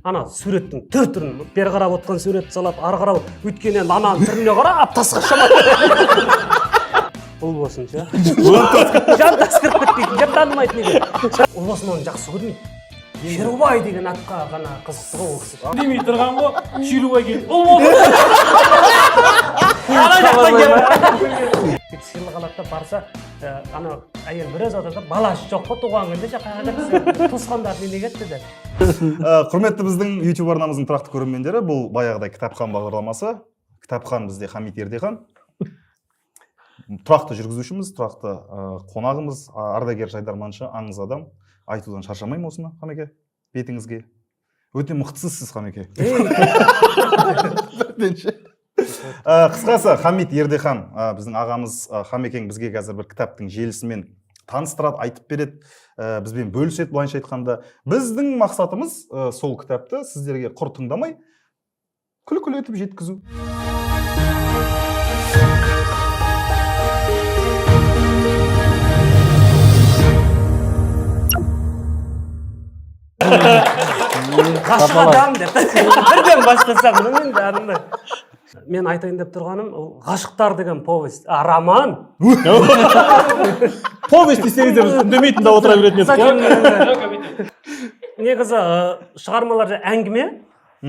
ана суреттің түр-түрін бері қарап отқан суретті салады, ары қарап өткеннен ананың түріне қарап тасқа шамады. Бұл болсын ше. Жантас кіріп кетпейтін, жер танымайтын екен. Ол болсын оны жақсы көрмейді. Шерубай деген атқа ғана қызықты ғой ол кісі. Демей тұрған ғой, Шерубай келіп, ол болды. Ана жақтан келіп. Сыйлық алады да барса, ана әйел біраз отырды, баласы жоқ қой туған күнде жаққа кетті. Туысқандар неге кетті деді. Құрметті біздің YouTube арнамыздың тұрақты көрермендері, бұл баяғыдай кітапхан бағдарламасы. Кітапхан бізде Хамит Ердехан. Тұрақты жүргізушіміз, тұрақты қонағымыз, ардагер жайдарманшы, аңыз адам. Айтудан шаршамаймын осыны, Хамеке, бетіңізге. Өте мықтысыз сіз, Хамеке. Қысқасы, Хамит Ердехан, біздің ағамыз Хамекең бізге қазір бір кітаптың желісімен таныстырады, айтып береді, бізбен бөліседі, былайынша айтқанда. Біздің мақсатымыз сол кітапты сіздерге құр тыңдамай, күлкі етіп жеткізу. Ғашық адам деп бірден бастасам, мен айтайын деп тұрғаным, ғашықтар деген повесть, роман. Повесть десеңіздер үндемейтін да отыра беретін едік. Негізі шығармалар әңгіме,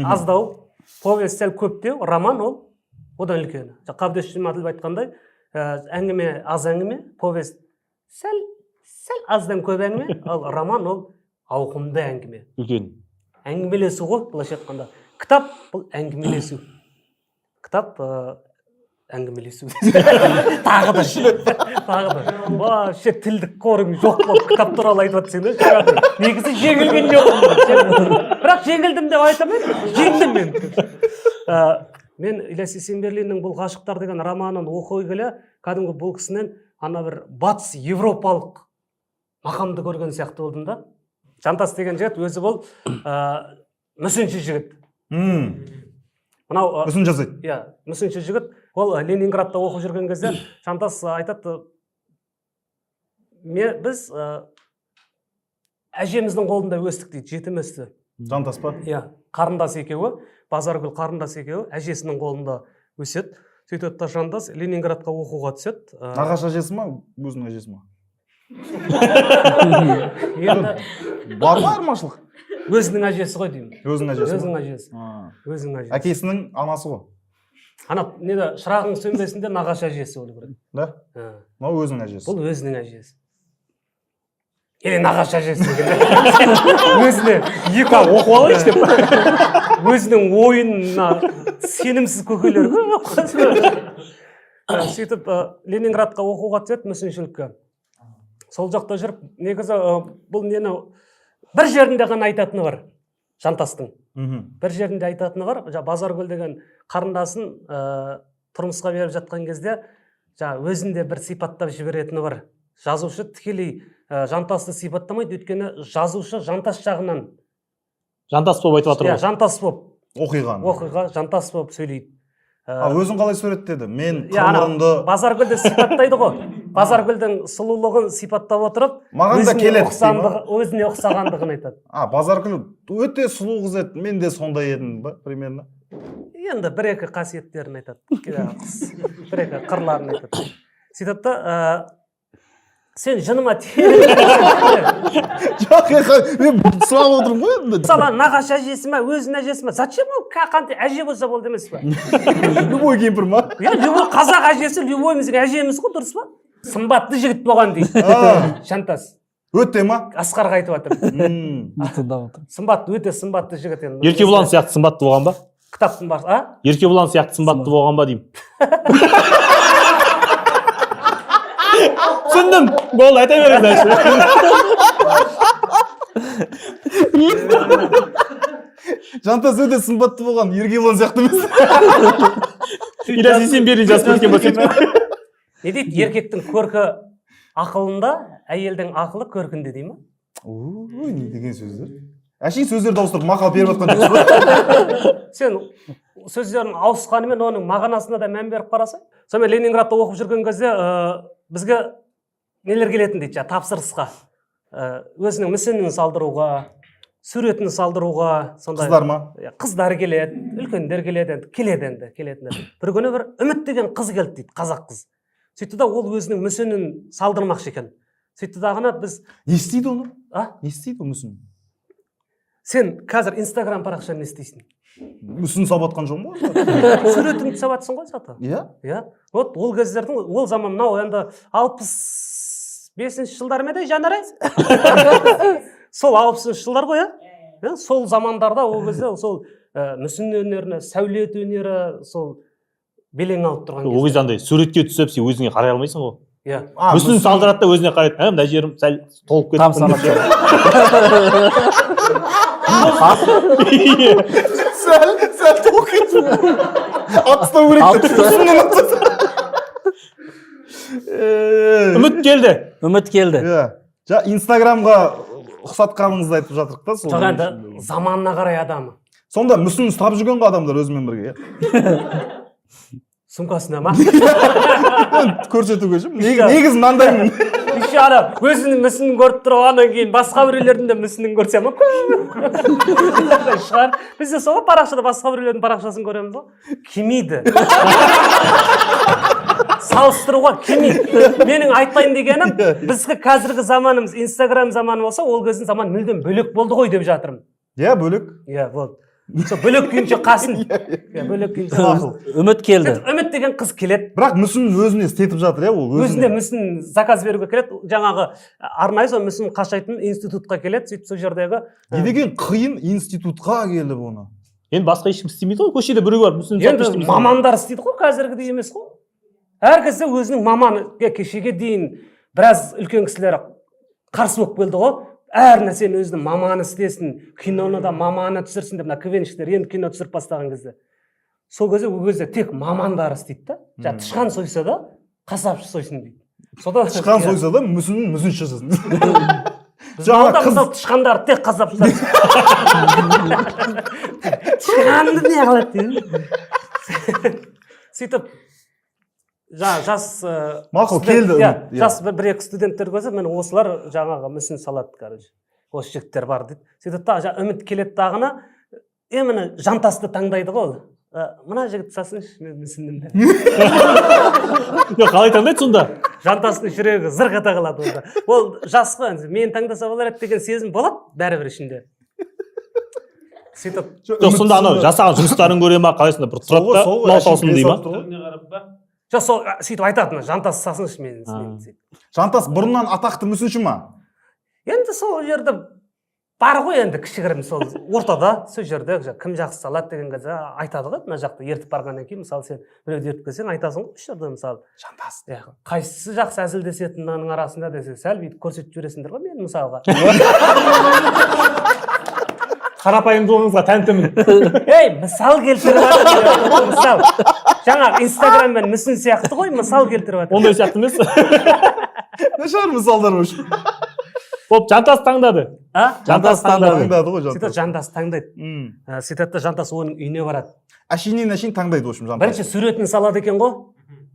аздау, повесть сәл көптеу, роман ол, одан үлкені. Қабдеш Жұмаділов айтқандай, әңгіме аз әңгіме, повесть сәл аздан көп әңгіме, ал роман ол ауқымды әңгіме. Үлкен. Әңгімелесу ғой, былайша айтқанда. Кітап бұл әңгімелесу. Кітап әңгімелесу. Тағы да. Вообще тілдік қорың жоқ болып кітап туралы айтып жатсың да. Негізі жеңілген жоқ. Бірақ жеңілдім деп айтамын, жеңдім мен. Мен Ілияс Есенберлиннің бұл ғашықтар деген романын оқи келе, кәдімгі бұл кісінен ана бір батыс европалық мақамды көрген сияқты болдым да. Жантас деген жігіт өзі бұл мүсінші жігіт. Мүсін жасайды? Иә, мүсінші жігіт. Ол Ленинградта оқып жүрген кезде Жантас айтады, біз әжеміздің қолында өстік дейді, жетім өсті. Жантас па? Иә, қарындас екеуі, Базаргүл қарындас екеуі әжесінің қолында өседі. Сөйтеді да Жантас Ленинградқа оқуға түседі. Нағашы әжесі ма, өзінің әжесі ма? Бар ма айырмашылық? Өзінің әжесі ғой деймін. Өзінің әжесі? Өзінің әжесі. Әкесінің анасы ғой? Ана, шырағың сөнбесінде нағашы әжесі болу керек. Да? Мынау өзінің әжесі. Бұл өзінің әжесі. Нағашы әжесі деген. Өзіне екі оқып алайыншы деп. Өзінің ойынына сенімсіз көкелер. Сөйтіп Ленинградқа оқуға түседі мүсіншілікке. Сол жақта жүріп, негізі бұл нені бір жерінде ғана айтатыны бар, Жантастың. Бір жерінде айтатыны бар, Базаргүл деген қарындасын тұрмысқа беріп жатқан кезде, өзінде бір сипаттап жіберетіні бар. Жазушы тікелей Жантасты сипаттамайды, өйткені жазушы Жантас жағынан. Жантас болып айтып жатыр ғой. Жантас болып. Оқиға, Жантас болып сөйлейді. Өзін қалай суреттеді? Мен қамырынды... Базаргүлді сипаттайды ғой. Базаргүлдің сұлулығын сипаттап отырып, өзіне ұқсағандығын айтады. Базаргүл өте сұлу қыз еді, мен де сондай едім ба, примерно? Енді бір-екі қасиеттерін айтады. Бір-екі қырларын айтады. Сөйтеді да, сен жыныма Жоқ, мен сұрап отырмын ғой. Мысалы, нағашы әжесі ма, өзінің әжесі ма? Зачем ол қандай әже болса болды емес па? Любой кемпір ма? Любой қазақ әжесі, любойымыздың әжеміз ғой, дұрыс па? Сымбатты жігіт болған дейді. Жантас. Өте ма? Асқарға айтып жатыр. Сымбатты, өте сымбатты жігіт. Еркебұлан сияқты сымбатты болған ба? Кітаптың бар, Еркебұлан сияқты сымбатты болған ба деймін. Түсіндім. Болды, айта беріңіз. Жантас өте сымбатты болған, Еркебұлан сияқты емес. Ілияс Есенберлин жазып кеткен ба? Не дейді, еркектің көркі ақылында, әйелдің ақылы көркінде дей ма? Ой, не деген сөздер? Әшейін сөздерді ауыстырып мақал беріп жатқан. Сен сөздердің ауысқанымен оның мағынасына да мән беріп қарасай. Сонымен Ленинградта оқып жүрген кезде бізге нелер келетін дейді, тапсырысқа. Өзінің мүсінін салдыруға, суретін салдыруға сондай қыздар ма? қыздар келеді, үлкендер келеді енді. Бір күні бір Үміт деген қыз келді дейді, қазақ қыз. Сөйтті да ол өзінің мүсінін салдырмақшы екен. Сөйтті дағына біз Не істейді оны? а Не істейді мүсін? сен қазір Инстаграм парақшаны не істейсің? Мүсін сабатқан жоқ ма? Суретіңді сабатсың ғой саты. Иә? Вот ол кездердің ол заман мынау енді 65-ші жылдар ма еді жанарай? Сол 60-шы жылдар ғой, иә? Сол замандарда ол кезде сол мүсін өнеріне, сәулет өнері сол белең алып тұрған Ол кезде андай суретке түсіп, сен өзіңе қарай алмайсың ғой. Иә. Мүсін салдырады да өзіне қарайды. Мына жерім сәл толып кетті. Сәл толып кетті. Атыстау керек деп. Үміт келді. Иә. Инстаграмға ұқсатқаныңызды айтып жатырық та. Жоқ енді заманына қарай адамы. Сонда мүсін ұстап жүрген ғой адамдар өзімен бірге. Сумкасына ма? Көрсетуге ше. Негіз мынандаймын. Еще ана өзінің мүсінін көріп тұрғаннан кейін басқа біреулердің де мүсінін көрсем шығар. Біз де сол парақшада басқа біреулердің парақшасын көреміз ғой. Келмейді. Салыстыруға келмейді. Менің айтайын дегенім, бізді қазіргі заманымыз Инстаграм заманы болса, ол кездің заманы мүлдем бөлек болды ғой деп жатырмын. Иә, бөлек. Иә, болды. Бөлек күйінше қасын. Бөлек күйінше қасын. Үміт келді. Үміт деген қыз келеді. Бірақ мүсінін өзіне істетіп жатыр, иә, ол өзіне мүсін заказ беруге келеді. Жаңағы арнайы сол мүсін қашайтын институтқа келеді, сөйтіп сол жердегі. Не деген қиын институтқа келіп оны. Енді басқа ешкім істемейді ғой, көшеде біреу бар, мүсін салып істемейді. Мамандар істейді ғой, қазіргідей емес қой. Әр кезде өзінің маманы, кешеге дейін біраз үлкен кісілер қарсы болып келді ғой. Әр нәрсені өзінің маманы істесін, киноны да маманы түсірсін деп, мына КВНщиктер енді кино түсіріп бастаған кезде. Сол кезде ол кезде тек мамандар істейді да. Жаңа тышқан сойса да, қасапшы сойсын дейді. Тышқан сойса да, мүсін жасасын. Жаңа мысалы тышқандар тек қасапшылар. Тышқанды не қылады дейді. Сөйтіп жас мақұл келді. Жас бір-екі студенттер көрсе, мен осылар жаңағы мүсін салады, короче. Осы жігіттер бар дейді. Сөйтіп та Үміт келеді дағына, міне жантасты таңдайды ғой ол. Мына жігіт салсыншы, мен мүсінімді. Қалай таңдайды сонда? Жантасының жүрегі зырқ ете қалады онда. Ол жас қой, мен таңдаса болар еді деген сезім болады бәрібір ішінде. Сөйтіп. Жоқ, сонда анау жасаған жұмыстарын көре ма, қалайсында бір тұрады да, мынау салсын дей ма? Жоқ, сол сөйтіп айтатыны, жантас салсыншы мен. Жантас бұрыннан атақты мүсінші ма? Енді сол жерде бар ғой енді кішігірім сол ортада, сол жерде кім жақсы салады деген кезде айтады ғой, мына жақта ертіп барғаннан кейін, мысалы сен біреуді ертіп келсең айтасың ғой, осы жерде мысалы жантас. Қайсысы жақсы әзілдесетіннің арасында десе, сәл бүйтіп көрсетіп жібересіңдер ғой мен мысалға. Қарапайымдылығыңызға тәнтімін. Мысал келтіріп жатыр. Мысал. Жаңа Инстаграммен мүсін сияқты ғой, мысал келтіріп жатыр. Ондай сияқты емес. Не шығар мысалдар өш? Болып, жантас таңдады. Жантас таңдады ғой жантас. Сөйтіп жантас таңдайды. Сөйтіп жантас оның үйіне барады. Әшейін таңдайды өшім жантас. Бірінші суретін салады екен ғой.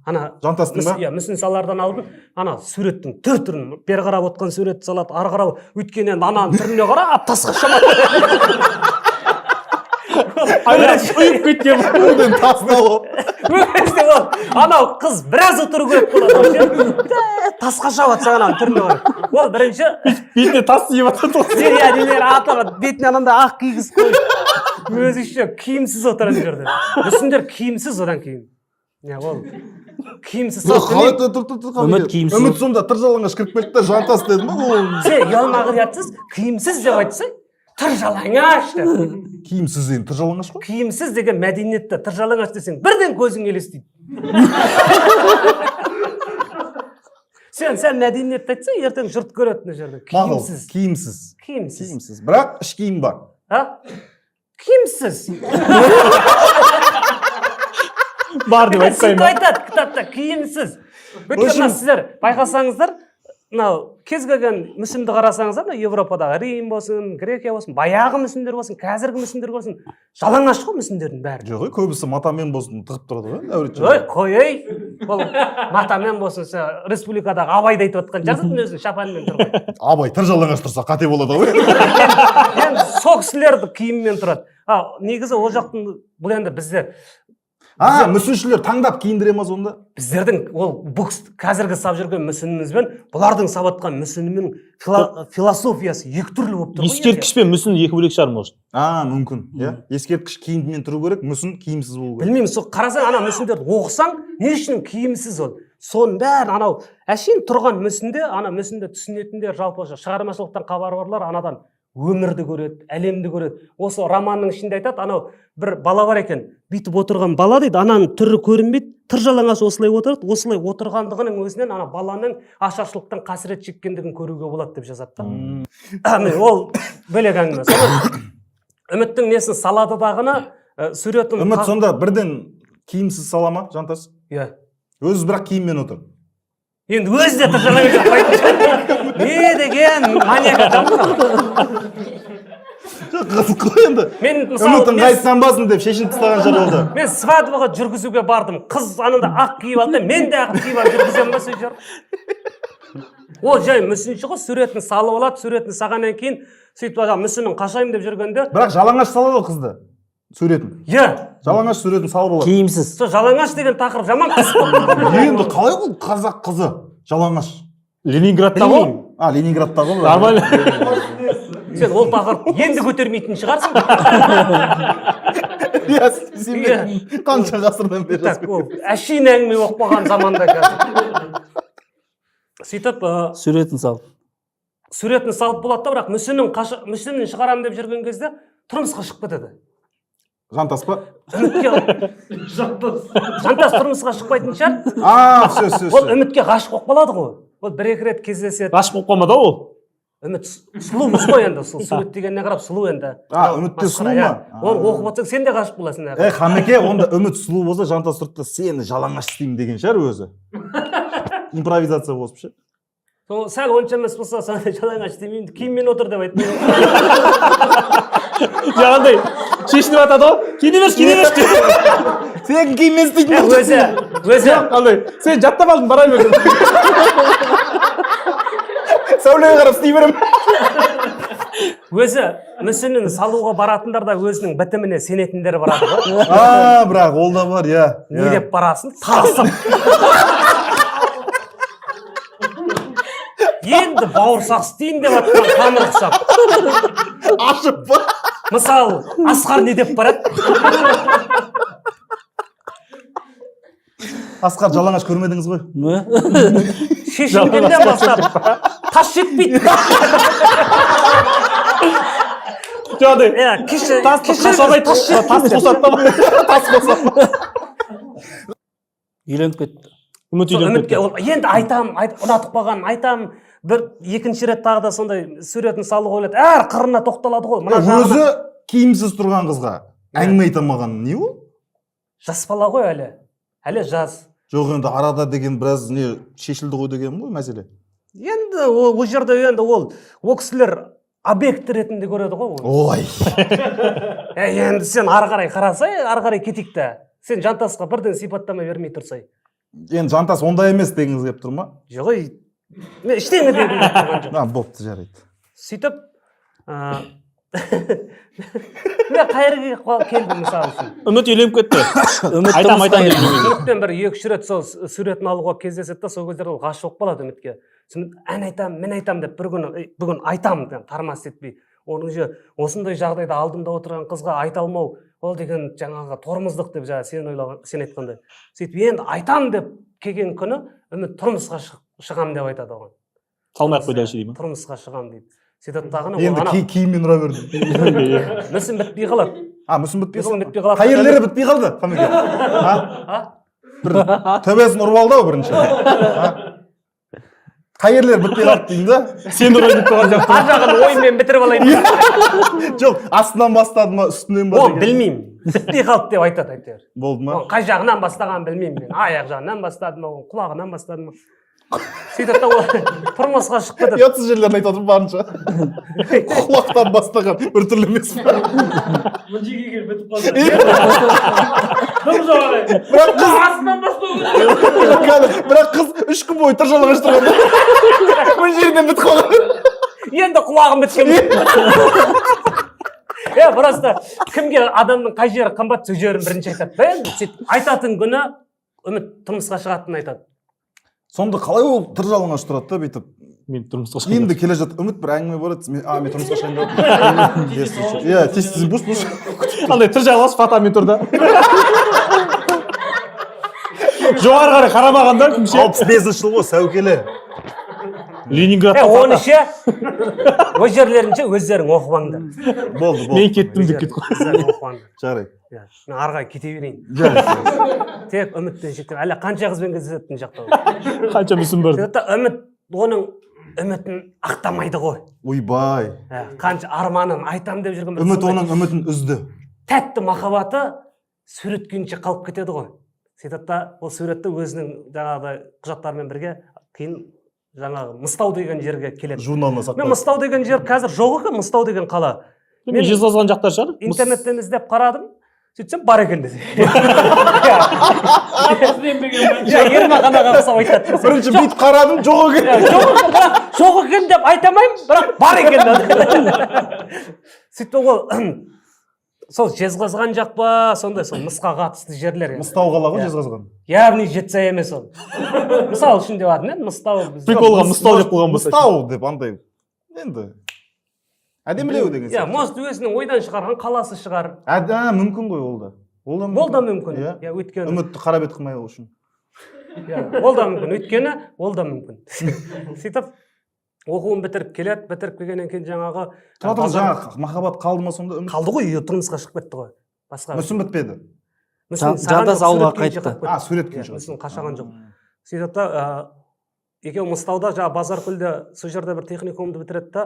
Ана жантастың ба? Иә, мүсін салардан алдын ана суреттің түрін, бер қарап отқан суретті салады, ары қарап өйткені ананың түріне қарап тасқа шамады. Ұйып кеткен бұл тасына ол. Анау қыз біраз отыру керек болады. Тасқа шабады саған түріне қарап. Ол бірінші бетіне тас тиіп жатады. Нелер атап бетіне анандай ақ кигіз қойып өзінше киімсіз отырады жерде. Мүсіндер киімсіз одан кейін. Ол киімсіз Үміт киімсіз. Үміт сонда тыржалаңаш кіріп кетті да жантас деді ма ол? Сен ұялмағыриятсыз киімсіз деп айтсай, тыржалаңаш деп. Киімсіз деген тыржалаңаш қой? Киімсіз деген мәдениетті тыржалаңаш десең, бірден көзің елестейді. Сен мәдениетті айтсай, ертең жұрт көреді мына жерде. Киімсіз. Киімсіз. Бірақ іш киім бар. Киімсіз. Бар деп айтпаймын. Сөйтіп айтады кітапта киімсіз. Өйткені сіздер байқасаңыздар, мынау кез келген мүсінді қарасаңыздар, мына Европадағы Рим болсын, Грекия болсын, баяғы мүсіндер болсын, қазіргі мүсіндер болсын, жалаңаш қой мүсіндердің бәрі. Жоқ, көбісі матамен болсын тығып тұрады ғой, Ой, әуретші. қой, ол матамен болсын, республикадағы Абайды айтып отқан жазатын өзін шапанмен тұр ғой. Абай тыр жалаңаш тұрса қате болады ғой. Енді сол кісілерді киіммен тұрады. Негізі ол жақтың, бұл енді біздер Мүсіншілер таңдап киіндіре ма сонда? Біздердің ол бокс қазіргі сап жүрген мүсінімізбен бұлардың сабатқан мүсінінің философиясы екі түрлі болып тұр ғой. Ескерткіш пен мүсін екі бөлек шығар может. Мүмкін, иә. Ескерткіш киіммен тұру керек, мүсін киімсіз болу керек. Білмеймін, сол қарасаң ана мүсіндерді оқысаң, не үшін киімсіз ол? Соның бәрін анау әшейін тұрған мүсінде, ана мүсінді түсінетіндер, жалпы шығармашылықтан хабары барлар анадан өмірді көреді, әлемді көреді. Осы романның ішінде айтады, анау бір бала бар екен, бүйтіп отырған бала дейді, ананың түрі көрінбейді, тыр жалаңаш осылай отырады, осылай отырғандығының өзінен ана баланың ашаршылықтан қасірет шеккендігін көруге болады деп жазады да. Ол бөлек әңгіме. Үміттің несін салады дағыны, суретін... Үміт сонда бірден киімсіз сала ма, Жантас? Иә. Өзі бірақ киіммен отыр. Енді өзі де тыржалаңаш жатпайды. Не деген маньяк адам. Қызық қой енді. Үмітің қайтсанбасын деп шешін тастаған жар болды. Мен свадьбаға жүргізуге бардым. Қыз анында ақ киіп алды, мен де ақ киіп алып жүргіземін ба сол жер. Ол жай мүсінші ғой, суретін салып алады, суретін сағаннан кейін сөйтіп мүсінін қашайым деп жүргенде. Бірақ жалаңаш салады қызды. Суретін. Иә. Жалаңаш суретін салып алады. Киімсіз. Сол жалаңаш деген тақырып жаман қыз. Енді қалай ол қазақ қызы жалаңаш? Ленинградта ғой? Ленинградта ғой. Нормально. Сен ол тақырып енді көтермейтін шығарсың. Иә, сен қанша ғасырдан бері. Әшейін әңгіме болып қалған заманда қазір. Сөйтіп Суретін салып. Суретін салып болады да, бірақ мүсінін шығарам деп жүрген кезде тұрмысқа шығып кетеді. Жантас па? Жантас тұрмысқа шықпайтын шығар. Сөз. Ол үмітке ғашық болып қалады ғой. Ол бір-екі рет кездеседі. Ғашық болып қалмады ол. Үміт сұлумыз ғой енді, сурет дегеніне қарап сұлу енді. Үмітте сұлу ма? Оны оқып отырсаң сен де ғашық боласың. Хамеке, онда үміт сұлу болса, Жантас тұрды да сені жалаңаш істеймін деген шығар өзі. Импровизация болып ше. Сәл онша емес болса, жалаңаш істемеймін, киіммен отыр деп айтты. Жаңағыдай шешініп атады ғой. Киіне берші. Сен киіммен істейтін өзі. Қандай? Сен жаттап алдың, бара бер. Сәулеге қарап істей берем. Өзі мүсінін салуға баратындар да өзінің бітіміне сенетіндер барады ғой. Бірақ ол да бар, иә. Не деп барасың? Тасып. Енді бауырсақ істейін деп атқан қамыр құсап. Ашып ба? Мысалы, Асқар не деп барады? Асқар жалаңаш көрмедіңіз ғой? Шешінгеннен бастап тас жетпейді. Жаңағыдай тас қосады да ма? Тас қосады. Үйленіп кетті. Үміт үйленіп кетті. Енді ұнатып қалған, айтам. Бір екінші рет тағы да сондай суретін салуға ойлады. Әр қырына тоқталады ғой. Өзі киімсіз тұрған қызға әңгіме айта алмаған не ол? Жас бала ғой әлі. Әлі жас. Жоқ, енді арада деген біраз не шешілді ғой деген ғой мәселе. Енді ол жерде енді ол кісілер объект ретінде көреді ғой. Ой. Енді сен ары қарай қарасай, ары қарай кетейік та. Сен Жантасқа бірден сипаттама бермей тұрсай. Енді Жантас ондай емес дегіңіз келіп тұр ма? Жоқ, мен ештеңе дегім келіп тұрған жоқ. Бопты, жарайды. Сөйтіп, мен қайырға келдім мысалы үшін. Үміт үйленіп кетті. Айтам. Үмітпен бір 2-3 рет сол суретін алуға кездеседі да, сол кездерде ол ғашық болып қалады үмітке. Ән айтам, мен айтам деп бүгін айтам тармас етпей. Оның же осындай жағдайда алдымда отырған қызға айта алмау, ол деген жаңағы тормыздық деп сен айтқандай. Сөйтіп енді айтам деп келген күні үміт тұрмысқа шығам деп айтады оған. Қалмай-ақ қойдайшы деймін. Тұрмысқа шығам дейді. Сөйтіп тағыны енді киіммен ұра берді. Мүсін бітпей қалады. Мүсін бітпей қалды. қалады. Қайырлері бітпей қалды. Бір төбесін ұрып алды ау бірінші. Қайырлер бітпей қалды деймін да. Сен ұрай бітпей қалды. Ар жағын оймен бітіріп алайын. Жоқ, астынан бастады ма, үстінен ба? Ол білмеймін. Бітпей қалды деп айтады әйтеуір. Болды ма? Қай жағынан бастаған білмеймін мен. Аяқ жағынан бастадым ма, құлағынан бастадым ма. сөйтіп та ол тұрмысқа шығып кетеді. ұятсыз жерлерін айтып отырмын барынша. Құлақтан бастаған біртүрлі емес па? Мынжеге келіп бітіп қалды. Тым жоғары. Астынан бастау керек. Бірақ қыз 3 күн бойы тыржалаңаш тұрған. Бұл жерден бітіп қалған. Енді құлағым біткен. Просто кімге адамның қай жері қымбат сол жерін бірінші айтады. Енді сөйтіп айтатын күні үміт тұрмысқа шығатынын айтады. Сонда қалай ол тыржалаңаш тұрады да бүйтіп. Мен тұрмысқа шығайын. Енді келе жатып үміт бір әңгіме болады. Мен тұрмысқа шығайын деп. Иә, тез бұш. Андай тыржалас фатамен тұр да. Жоғары қарай қарамағанда кімше? 65 жыл ғой, сәукеле. Ленинградта Оны ше өз жерлерінше өздерің оқымаңдар. Болды. Мен кеттім деп кетті. Өздерің оқымаңдар. Жарайды. Мен арға кете берейін. Жарайды. Тек үміттен шектеп, әлі қанша қызбен кездесетін жақта. Қанша мүсін бар. Үміт оның үмітін ақтамайды ғой. Ойбай. Қанша арманын айтам деп жүрген. Үміт оның үмітін үзді. Тәтті махаббаты сурет күйінше қалып кетеді ғой. Сөйтіп та ол суретті өзінің жаңағы құжаттарымен бірге кейін жаңағы Мыстау деген жерге келеді. Журналына сақтап. Мен Мыстау деген жер қазір жоқ екен, Мыстау деген қала. Мен жезқазған жақтар шығар. Интернеттен іздеп қарадым. Сөйтсем бар екен десе. Ермағанаға ұқсап айтады. Бірінші бүйтіп қарадым, жоқ екен. Жоқ екен деп айта алмаймын, бірақ бар екен. Сөйтіп ол сол Жезқазған жақ па, сондай сол мысқа қатысты жерлер. Мыстау қала ғой Жезқазған. Яғни жетсай емес ол. Мысал үшін деп атым, Мыстау. Приколға Мыстау деп қойған болса. Мыстау деп андай. Енді әдемілеу деген сияқты. Может өзінің ойдан шығарған қаласы шығар. Мүмкін ғой ол да. Ол да мүмкін. Өйткені үмітті қара бет қылмай ол үшін. Ол да мүмкін. Өйткені ол да мүмкін. Сөйтіп оқуын бітіріп келеді, бітіріп келгеннен кейін жаңағы жаңағы махаббат қалды ма сонда үміт? Қалды ғой, тұрмысқа шығып кетті ғой. Басқа. Мүсін бітпеді. Жандас ауылға қайтты. Суретке шығып. Мүсін қашаған жоқ. Сөйтіп та екеуі Мыстауда жаңағы Базаркөлде сол жерде бір техникумды бітіреді да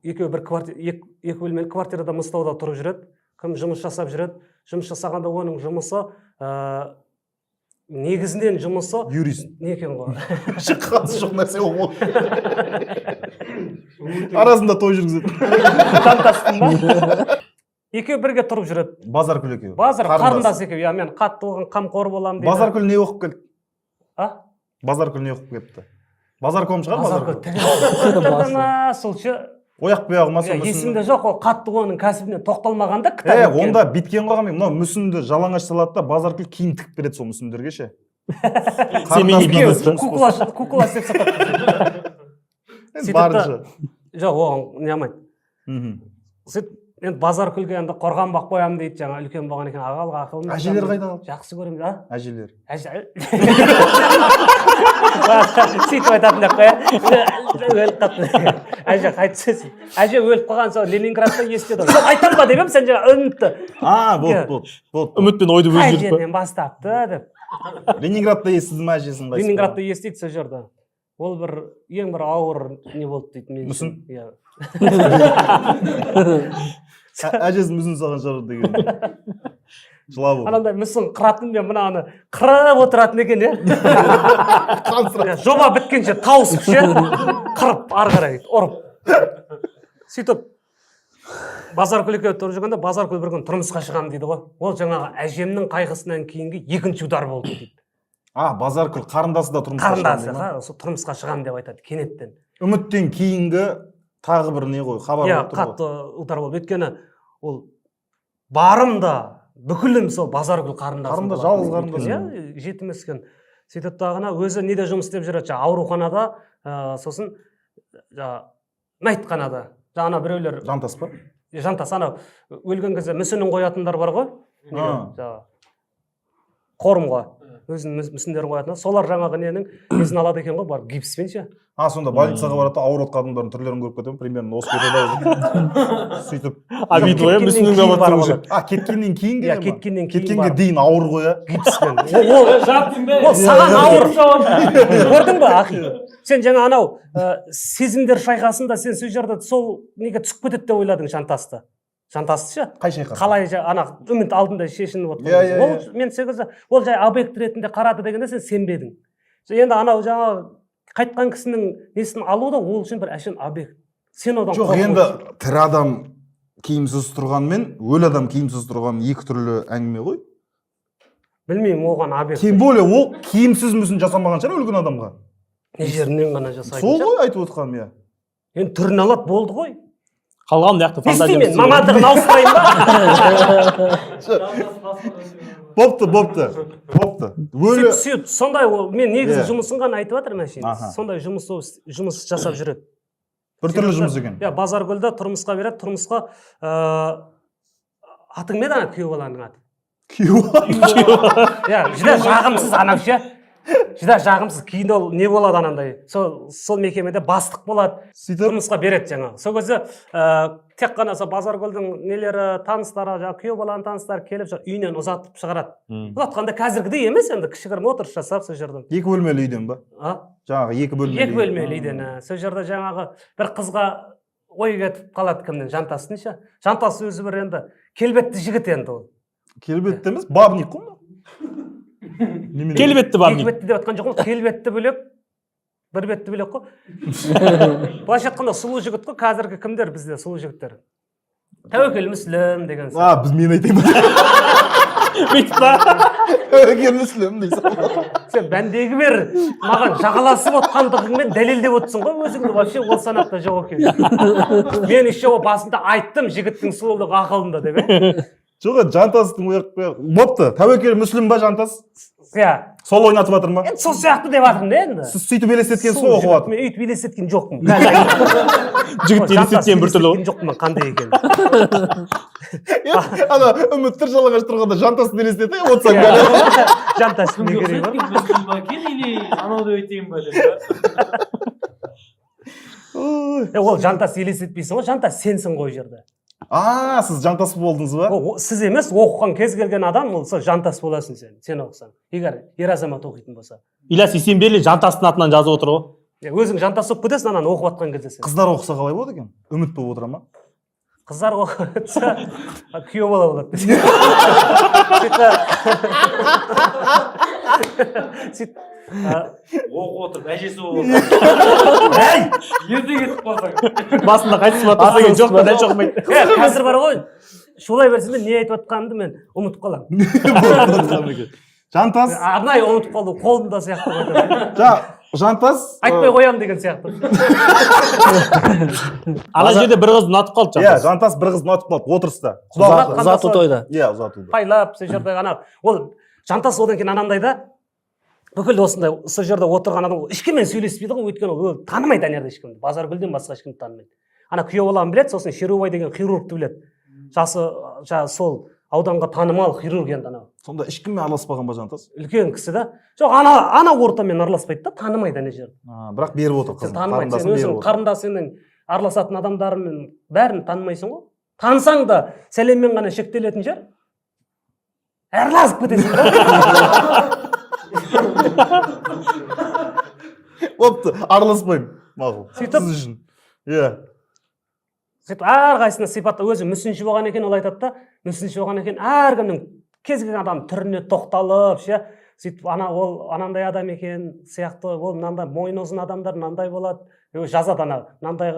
екеуі бір екі бөлмелі квартирада Мыстауда тұрып жүреді. Кім жұмыс жасап жүреді. Жұмыс жасағанда оның жұмысы негізінен жұмысы юрист. Не екен ғой? Шыққасы жоқ нәрсе ол. Арасында той жүргізеді. Жантастың ба? Екеуі бірге тұрып жүреді. Базаркүл екеуі. Қарындас екеуі. Мен қатты оған қамқор боламын дейді. Базаркүл не оқып келді? Базаркүл не оқып келіпті? Базарком шығар Базаркүл? Солшы ояқ бұяғы ма сол мүсін? Есімде жоқ, ол қатты оның кәсібінен тоқталмағанда кітап еткен. Онда биткен қойған мен, мынау мүсінді жалаңаш салады да Базаркүл киім тігіп береді сол мүсіндерге ше. Кукла істеп сатады. Жоқ, оған не алмайды. Сөйтіп, енді Базаркүлге енді қорғанбақ қоямын дейді, жаңа үлкен болған екен, ағалық ақылым. Әжелер қайда қалды? Жақсы көреміз, а? Әжелер. Сөйтіп айтатын деп қоя. Өліп қапты. Әже қайтсыз. Әже өліп қалған сол Ленинградта естеді. Сол айтам ба деп ем, сен жаңа үмітті. Болды. Үмітпен ойды өз жүріп. Әженен бастапты деп. Ленинградта естіді ма әжесін қайсы? Ленинградта естейді сол жерде. Ол бір ең бір ауыр не болды дейді. Мүсін? Әжесін мүсін салған шығар деген. Жылап ол. Анандай мүсін қыратын мен мынаны қырып отыратын екен, жоба біткенше тауысып ше, қырып ары қарай ұрып. Сөйтіп Базаркүл екеуі тұрып жүргенде Базаркүл бір күн тұрмысқа шығамын дейді ғой. Ол жаңағы әжемнің қайғысынан кейінгі екінші удар болды дейді. Базаркүл қарындасы да тұрмысқа шығамын. Қарындасы тұрмысқа шығамын деп айтады кенеттен. Үміттен кейінгі тағы бір не ғой, хабар болып тұр ғой. Қатты удар болды. Өйткені ол барым да бүкілім сол Базаркүл қарындасы. Қарындас, жалғыз қарындас. Жетім өскен. Сөйтіп тағына өзі неде жұмыс істеп жүреді, ауруханада, сосын мәйітханада. Жаңа біреулер Жантас па? Жантас, ана өлген кезде мүсінін қоятындар бар ғой. Қорымға өзінің мүсіндерін қоятындар. Солар жаңағы ненің несін алады екен ғой, бар гипспен ше. Сонда больницаға барады, ауыр адамдардың түрлерін көріп кетемін, примерно осы кетеді. Сөйтіп. Бүйтіп ғой, мүсіннің де бар уже. Кеткеннен кейін де ма? Кеткеннен Кеткенге дейін ауыр ғой, гипспен. Ол саған ауыр. Көрдің ба, ақи? Сен жаңа анау сезімдер шайқасында сен сол жерде сол неге түсіп кетеді деп ойладың Жантасты. Жантасты ше? Қай шайқас? Қалай ана үміт алдында шешініп отқан. Мен сегізі ол жай объект ретінде қарады дегенде сен сенбедің. Енді анау жаңағы қайтқан кісінің несін алу да ол үшін бір әшейін объект. Сен одан жоқ енді тірі адам киімсіз тұрған мен өлі адам киімсіз тұрған екі түрлі әңгіме ғой. білмеймін оған объект. Тем более ол киімсіз мүсін жасамаған шығар өлген адамға. Не жерінен ғана жасайды. Сол ғой айтып отырғаным, иә. Енді түрін алады болды ғой. қалған мына жақта Не істеймін, мамандығын ауыстырайын ба? Бопты. Өлі. Сондай мен негізі Иә. жұмысын ғана айтып жатырмын әшейін. Аха. Сондай жұмыс жасап жүреді. Біртүрлі жұмыс екен. Иә, Базаргүлді тұрмысқа береді, тұрмысқа атың не ана күйеу баланың аты? Иә, жүдә жағымсыз анау ше. Жүдә жағымсыз кейін ол не болады анандай. Сол мекемеде бастық болады, тұрмысқа береді жаңа. Сол кезде тек қана сол Базаргүлдің нелері, таныстары, жаңа күйеу баланың таныстары келіп үйінен ұзатып шығарады. Ұзатқанда қазіргідей емес, енді кішігірім отырыс жасап сол жерден. Екі бөлмелі үйден ба? Жаңағы екі бөлмелі үйден. Сол жерде жаңағы бір қызға ой кетіп қалады кімнен, жантастың ше. Жантасы өзі бір енді келбетті жігіт енді ол. Келбетті емес, бабник қой ма? келбетті бабник. Екі бетті деп жатқан жоқ қой, келбетті бөлек, бір бетті бөлек қой. Былайша айтқанда сұлу жігіт қой, қазіргі кімдер бізде сұлу жігіттер? Тәуекел Мүслім деген сияқты. Біз мен айтайын ба? бүйтіп па. Тәуекел Мүслім дейсің. Сен бәндегі бер, маған жағаласып отқандығыңмен дәлелдеп отырсың ғой, өзіңді вообще ол санатта жоқ екен. Мен еще басында айттым жігіттің сұлулығы ақылында деп. Жоқ, жантастың ояқ бопты. Тәуекел Мүслім ба жантас? Иә. Сол ойнатып жатыр ма? Сол сияқты деп жатырмын да енді. Сіз сөйтіп елестеткен сол оқып жатыр. Мен өйтіп елестеткен жоқпын. жігіт елестеткен біртүрлі ғой. жоқпын қандай екен. Ана үміттер жалаңаш тұрғанда жантасын елестетіп отырсаң бәрі. Жантас не керек бар? Анау деп айтайын ба деп. Ол жантас елестетпейсің ғой, жантас сенсің ғой жерде. Сіз жантас болдыңыз ба? Сіз емес, оқыған кез келген адам ол жантас боласың сен оқысаң. Егер ер азамат оқитын болса. Ильяс Есенберлин жантастың атынан жазып отыр ғой. Өзің жантас болып кетесің ананы оқып жатқан кезде сен. Қыздар оқыса қалай болады екен? Үміт болып отыра ма? Қыздар оқыса күйеу бала болады. Оқып отырып әжесі болып ерте кетіп қалсаң басында қайтыс болып жатса жоқ па жоқ па. Қазір бар ғой, шулай берсем не айтып жатқанымды мен ұмытып қаламын. Жантас арнайы ұмытып қалу қолымда сияқты. Жантас айтпай қоямын деген сияқты. ана жерде бір қыз ұнатып қалды жантас. Жантас бір қыз ұнатып қалды отырыста. Ұзату тойда. Иә, ұзатуда. Пайлап сол жерде ана ол жантас одан кейін анандай да бүкіл осындай сол жерде отырған адам ешкіммен сөйлеспейді ғой, өйткені ол танымайды ана жерде ешкімді. Базаргүлден басқа ешкімді танымайды. Ана күйеу баланы біледі, сосын Шерубай деген хирургты біледі. Жасы сол ауданға танымал хирург енді анау. Сонда ешкіммен араласпаған ба жантас? Үлкен кісі да. Жоқ, ана ортамен араласпайды да, танымайды ана жерді. Бірақ беріп отыр Сен қызын. танымайды, сен өзің қарындасыңның араласатын адамдарымен бәрін танымайсың ғой. Танысаң да сәлеммен ғана шектелетін жер. Араласып кетесің да. Бопты, араласпаймын. Мақұл. Сөйтіп Сіз үшін. Иә. Сөйтіп әрқайсысына сипатта өзі мүсінші болған екен, ол айтады да, мүсінші болған екен, әркімнің кез келген адам түріне тоқталып, ше. Сөйтіп ол анандай адам екен, сияқты ол мынандай мойны ұзын адамдар мынандай болады. Жазады ана, мынандай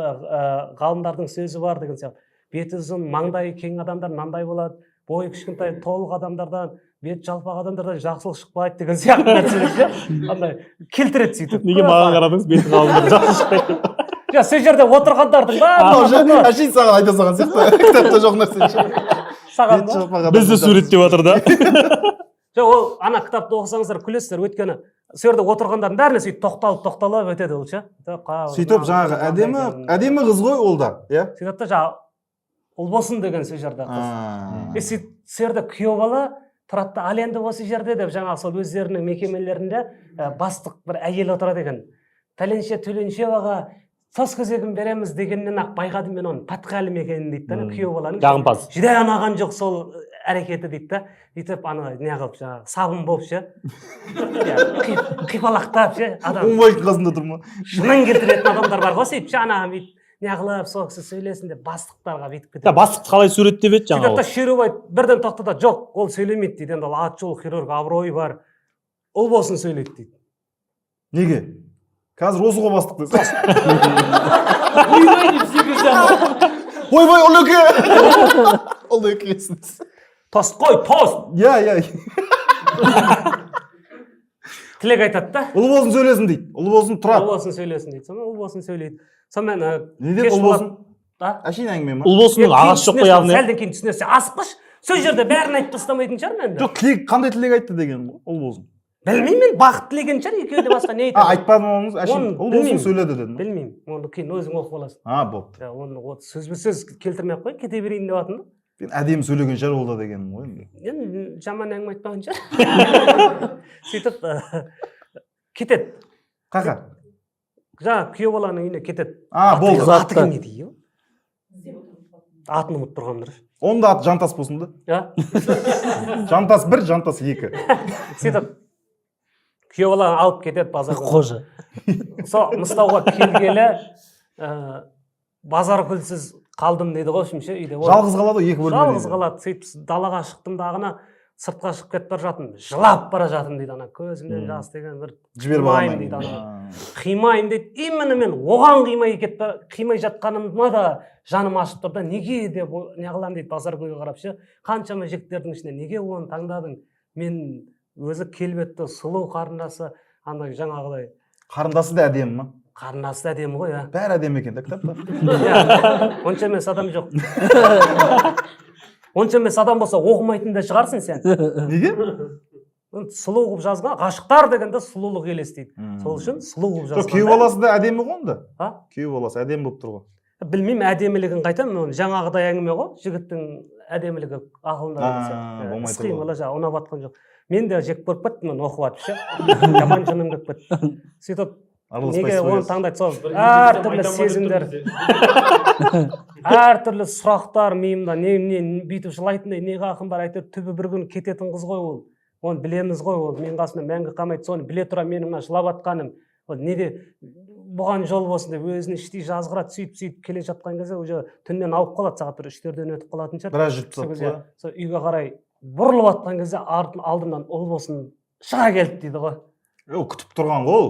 ғалымдардың сөзі бар деген сияқты. Беті ұзын, маңдайы кең адамдар мынандай болады. Бойы кішкентай толық адамдардан, бет жалпақ адамдардан жақсылық шықпайды деген сияқты нәрселер. Андай келтіреді сөйтіп. неге маған қарадыңыз, беті қалың жақсы шықпайды. Сол жерде отырғандардың барлығы Әшейін саған айта салған сияқты. Кітапта жоқ нәрсе. саған ба? бізді суреттеп жатыр да. Жоқ, ол ана кітапты оқысаңыздар күлесіздер, өйткені сол жерде отырғандардың бәріне сөйтіп тоқталып өтеді ол ше. Сөйтіп жаңағы әдемі қыз ғой ол да, иә? Сөйтіп та жаңағы ұлбосын деген сол жерде қыз. Сөйтіп сол жерде күйеу бала тұрады да, ал енді осы жерде деп жаңағы сол өздерінің мекемелерінде бастық бір әйел отырады екен. Пәленше төленше аға сос кезегін береміз дегеннен ақ байқадым мен оның патқалым екенін дейді да, күйеу баланың. Жағымпаз. Жүдә ұнаған жоқ сол әрекеті дейді да. Бүйтіп ана не қылып жаңағы сабын болып ше. Қипалақтап ше. Оңбайдың қасында тұр ма? Шынын келтіретін адамдар бар ғой, сөйтіп ана не қылып сол кісі сөйлесін деп бастықтарға бүйтіп кетеді. бастықты қалай суреттеп еді жаңағы. сөйтіп Шерубай бірден тоқтады, жоқ, ол сөйлемейді дейді. Енді ол ат жол хирург, абыройы бар. Ол болсын сөйлейді дейді. Неге? Қазір осыға бастық дейсіз. ойбай деп секірсем Ойбай, ұлыке! Ұлыкесіз. Тост қой, тост. Я. Тілек айтады да. Ұлы болсын сөйлесін дейді. Ұлы болсын Ұл тұрады. болсын сөйлесін дейді. Сонымен ұл болсын сөйлейді. Сонымен Не деп ұл болсын? Әшейін әңгіме ма? Ұл болсынның ағасы жоқ қой яғни. Сәлден кейін түсінесің. Асықпыш. Сол жерде бәрін айтып тастамайтын шығармын енді. Жоқ, тілек қандай тілек айтты деген ғой, ұл болсын. Білмеймін мен, бақыт тілеген шығар, екеуі де басқа не айтады. Айтпадым оңыз, әшейін Оны ұл болсын білмеймін. сөйледі дедім. Білмеймін. Оны кейін өзің оқып аласың. Болды. Оны сөзбе-сөз келтірмей ақ қой, кете берейін деп жатырмын да. Мен әдемі сөйлеген шығар ол да дегенім ғой енді. Енді жаман әңгіме айтпаған шығар. Сөйтіп кетеді. Қақа? Жаңа күйеу баланың үйіне кетеді. Болды. Аты кім еді? Атын ұмытып тұрғанмын. Оның да аты Жантас болсын да. Жантас 1, Жантас 2. Сөйтіп күйеу баланы алып кетеді базарға. Қожа. Сол Мыстауға келгелі базар күлсіз қалдым дейді ғой үшінші үйде. Жалғыз қалады ғой, 2 бөлме. Жалғыз қалады. Сөйтіп далаға шықтым дағына сыртқа шығып кетіп бара жатырмын. Жылап бара жатырмын дейді ана. Көзімнен жас деген бір Жіберіп қимайын дейді ана. Қимайын дейді. Именно мен оған қимай жатқанымда да жаным ашып тұр да. Неге деп не қыламын дейді базар күнге қарап ше. Қаншама жігіттердің ішінде неге оны таңдадың? Мен өзі келбетті, сұлу қарындасы, андай жаңағыдай. Қарындасы да әдемі ма? Қарындасы да әдемі ғой, а. Бәрі әдемі екен да кітапта. Онша емес адам жоқ. Онша емес адам болса оқымайтын да шығарсың сен. Неге? Сұлу қылып жазған, ғашықтар дегенде сұлулық елестейді. Сол үшін сұлу қылып жазған. Күйеу баласы да әдемі ғой онда. Күйеу баласы әдемі болып тұр ғой. Білмеймін, әдемілігін қайтамын, жаңағыдай әңгіме ғой, жігіттің әдемілігі ақылында болса. Іс-қимылы жаңа ұнап жатқан жоқ. Мен де жек көріп кеттім, оқып жатып ше. Жаман жыным келіп кетті. Сөйтіп неге оны таңдайды, сол әртүрлі сезімдер, әртүрлі сұрақтар миымда, не бүйтіп жылайтындай, неге ақым бар, әйтеуір түбі бір күн кететін қыз ғой ол. Оны білеміз ғой, ол мен қасында мәңгі қалмайды, соны біле тұра менің мына жылап жатқаным. Ол неде бұған жол болсын деп өзін іштей жазғырады, сөйтіп келе жатқан кезде уже түннен алып қалады, сағат бір 3-4-ден өтіп қалатын шығар. Біраз жүріп тастапты ғой. Сол үйге қарай бұрылып жатқан кезде алдымнан ұл болсын шыға келді дейді ғой. Ол күтіп тұрған ғой ол.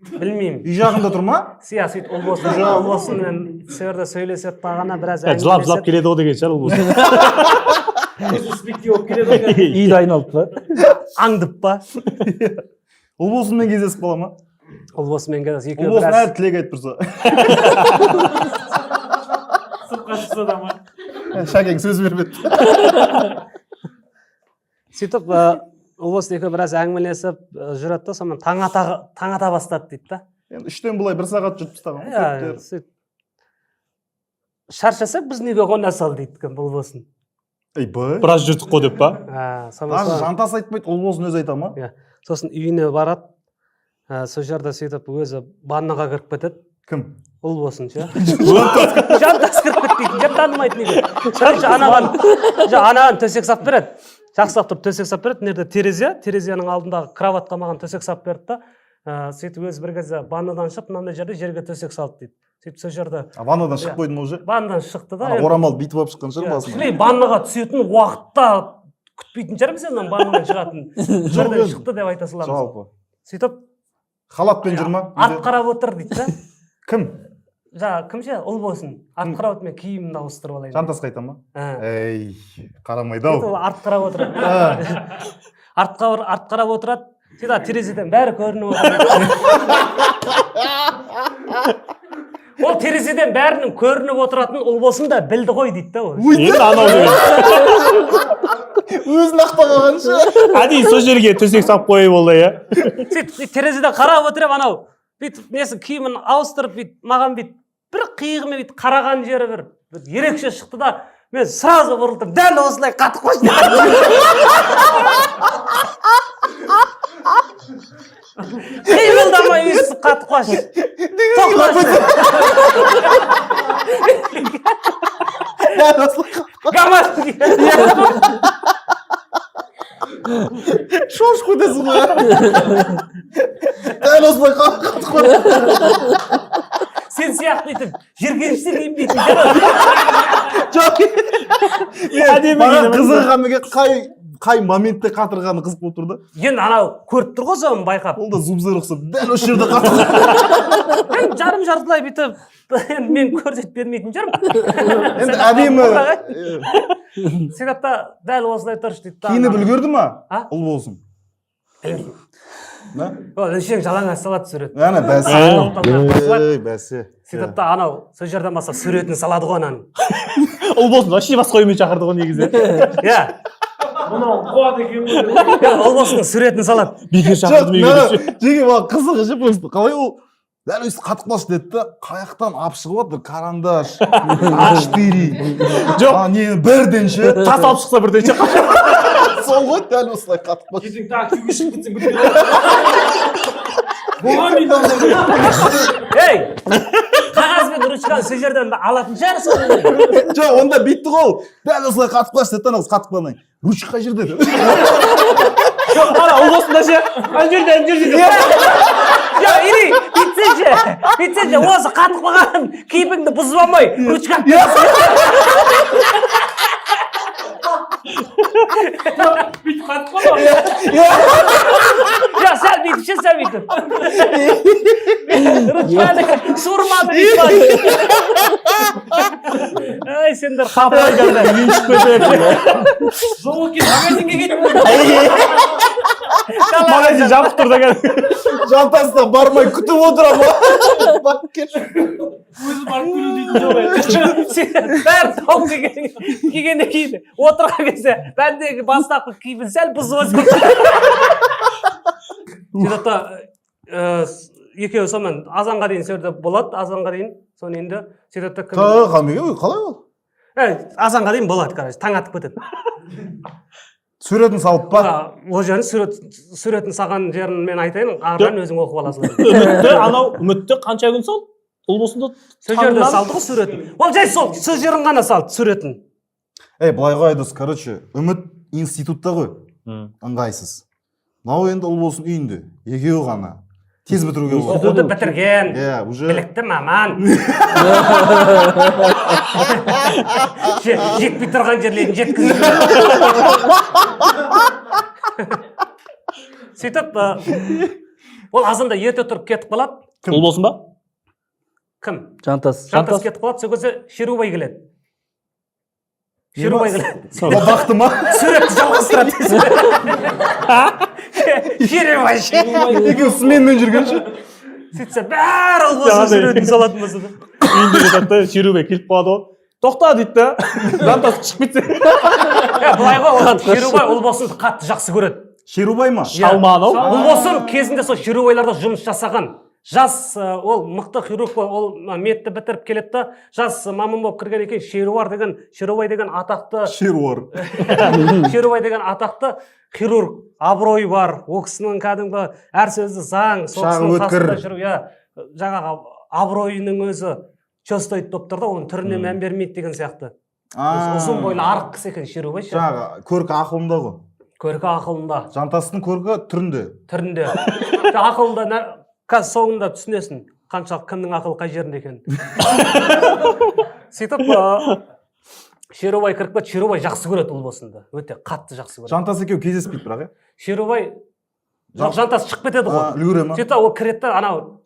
Білмеймін. Үй жағында тұр ма? Сөйтіп ұл болсынмен сол жерде сөйлеседі тағана біраз әңгімелеседі. Жылап келеді ғой деген шығар ұл болсын. перспектива болып келеді ғой. Үйді айналып па? Аңдып па? Ұл болсынмен кездесіп қала ма? Ұл болсынмен кездесіп екеуі біраз. Ұл болсын әр тілек айтып тұрса. Сыртқа шықса да ма? Шәкең сөз бермеді. Сөйтіп ұл болсын екеуі біраз әңгімелесіп жүреді да, сонымен таң ата бастады дейді да. Енді 3-тен былай 1 сағат жүріп тастаған. Шаршаса біз неге қона сал дейді кім ұл болсын. Біраз жүрдік қой деп па? Жантас айтпайды, ұл болсын өзі айта ма? Сосын үйіне барады, сол жерде сөйтіп өзі ваннаға кіріп кетеді. Кім? Ұл болсын ше. Жантас кіріп кетпейтін, жеп танымайды неге. Анаған төсек сап береді. Жақсылап тұрып төсек сап береді. Нерде терезенің алдындағы кроватқа маған төсек сап берді да. Сөйтіп өзі бір кезде ваннадан шығып, мынандай жерде жерге төсек салды дейді. Сөйтіп сол жерде. Ваннадан шығып қойды ма уже? Ваннадан шықты да. Орамал бүйтіп алып шыққан шығар басына. Ваннаға түсетін уақытта күтпейтін шығармыз енді ваннадан шығатын. Жерден шықты деп айта саламыз. Жалпы. Сөйтіп халатпен жүр ма? Арт қарап отыр дейді да. Кім? Кім ше? Ұл болсын. Арт қарап отыр, мен киімімді ауыстырып алайын. Жантасқа айта ма? Ей, қарамайды-ау. Арт қарап отырады. Арт қарап отырады. Сөйтіп терезеден бәрі көрініп отырады. Ол терезеден бәрінің көрініп отыратын ұл болсын да білді ғой дейді да ол. Енді анау деген. Өзін ақтағанша. Әдейі сол жерге төсек сап қойып олай, иә. Сөйтіп терезеден қарап отырып анау бүйтіп несін киімін ауыстырып бүйтіп маған бүйтіп бір қиығымен бүйтіп қараған жері бір ерекше шықты да мен сразу бұрылдым, дәл осылай қатып қойшы. Қимылдамай өйстіп қатып қойшы. Тоқташы. Гамаш. Шош қойдасың ғой. Дәл осылай қатып қойшы. Сен сияқты етіп жүргеншілер емдейтін. Жоқ. Маған қызығанмеге қай қай моментте қатырғаны қызық болып тұр да. енді анау көріп тұр ғой соны байқап. Ол да зубзыр ұқсап дәл осы жерде қатырған. Енді жарым жартылай бүйтіп енді мен көрсетіп бермейтін шығармын. Енді әдемі Сенат та дәл осылай тұршы дейді. киініп үлгерді ма? А? Ұл болсын. Ол ішең жалаңаш салады сурет. Ана бәсе. Бәсе. Сенат та анау сол жерден бастап суретін салады ғой ананың. Ұл болсын вообще басқа оймен шақырды ғой негізі. Иә. Мынау қуады екен ғой. Ол болсын суретін салады. Бекер шақырды мені. Жеге бала қызығы ше просто қалай ол дәл өйстіп қатып қалшы деді да қаяқтан алып шығып жатыр карандаш А4 Жоқ. не бірден ше Тас алып шықса бірден ше. сол ғой дәл осылай қатып қалшы. Ертең тағы күйеуге шығып кетсең бітіп болған дейді онда. Ей! Қағаз бен ручканы сол жерден алатын шығарсың. жоқ онда бүйтті ғой ол дәл осылай қатып қалшы деді да қатып қалмай ручка қай жерде деді. Ана ұл болсын да ше. Ана жерде. Жоқ, ири, бүйтсеңші, осы қатып қалған кейпіңді бұзып алмай, ручка. Бүйтіп қатып қалма. Жоқ, сәл бүйтіп. Ручканы суырмады бүйтіп. Ай, сендер Қапылай келді. Үйіншіп кетіп. Жол екен, магазинге кетіп. Магазин жабық тұр да кәдімгі. жантасына бармай күтіп отыра ма? Өзі барып келу дейтін жол еді. бәрі тау кигеннен кейін отырған кезде бәндегі бастапқы кейпін сәл бұзып Сенатта екеуі сонымен азанға дейін сол жерде болады, азанға дейін. Соны енді Сенатта қалай ол? азанға дейін болады, короче, таң атып кетеді. Суретін салып па? Ол жерін суретін салған жерін мен айтайын, ағынан өзің оқып аласың. Үмітті қанша күн салды? Ұл болсын да. Сол жерде салды ғой суретін. Ол жай сол жерін ғана салды суретін. Былай ғой айдос, короче, үміт институтта ғой, ыңғайсыз. Мынау енді ұл болсын үйінде, екеуі ғана. Тез бітіруге болады. Оқуды бітірген, уже білікті маман. Жетпей тұрған жерлерін жеткізді. Сөйтіп, ол азанда ерте тұрып кетіп қалады. Ұл болсын ба? Кім? Жантас. Жантас кетіп қалады, сол кезде Шерубай келеді. Шерубай келеді. Бақты ма? Суретті жалғастырады. Шерубай. Екеуі сменмен жүргенше. Сөйтсе, бәрі ол болсын суретін салатын болса да. Үйінде жатты, Шерубай келіп қалады ғой. Тоқта дейді да. Жантас шығып кетсе. Былай ғой, ол Шерубай ұл болсын қатты жақсы көреді. Шерубай ма? Шалма анау. Ұл болсын кезінде сол Шерубайларда жұмыс жасаған. Жас ол мықты хирург, ол медті бітіріп келеді да, жас маман болып кірген екен, Шерубай деген атақты Шерубай деген атақты хирург, абырой бар. Ол кісінің кәдімгі әр сөзі заң, сол кісінің қасында жүру, жаңағы абыройының өзі чөстойды болып тұр да, оның түріне мән бермейді деген сияқты. Ұзын бойлы арық кісі екен Шерубай. Жаңағы көркі ақылында ғой. Көркі ақылында. Жантастың көркі түрінде. Ақылында қазір соңында түсінесің қаншалық кімнің ақылы қай жерінде екен. Сөйтіп Шерубай кіріп кетті. Шерубай жақсы көреді ұл болсында, өте қатты жақсы көреді. Жантас екеуі кездеспейді бірақ Шерубай жантас шығып кетеді ғой. Үлгере ма? Сөйтіп ол кіреді да, анау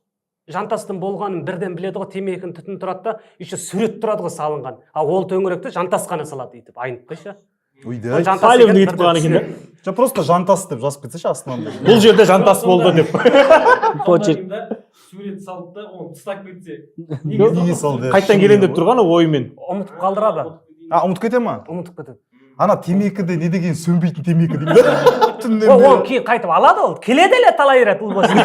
жантастың болғанын бірден біледі ғой, темекінің түтін тұрады да, еще сурет тұрады ғой салынған. Ол төңіректі жантас қана салады өйтіп, айнытпайша. Қалевін етіп қалған екен да. Просто жантас деп жазып кетсеші астынан. Бұл жерде жантас болды деп. Сурет салды да, оны тастап кетсе. Неге салды? Қайттан келем деп тұрған оймен. Ұмытып қалдырады. Ұмытып кете ма? Ұмытып кетеді. Ана темекіде не деген сөнбейтін темекі дейді да. Түннен бері. Оны кейін қайтып алады ол. Келеді әлі талай рет ұл болсын.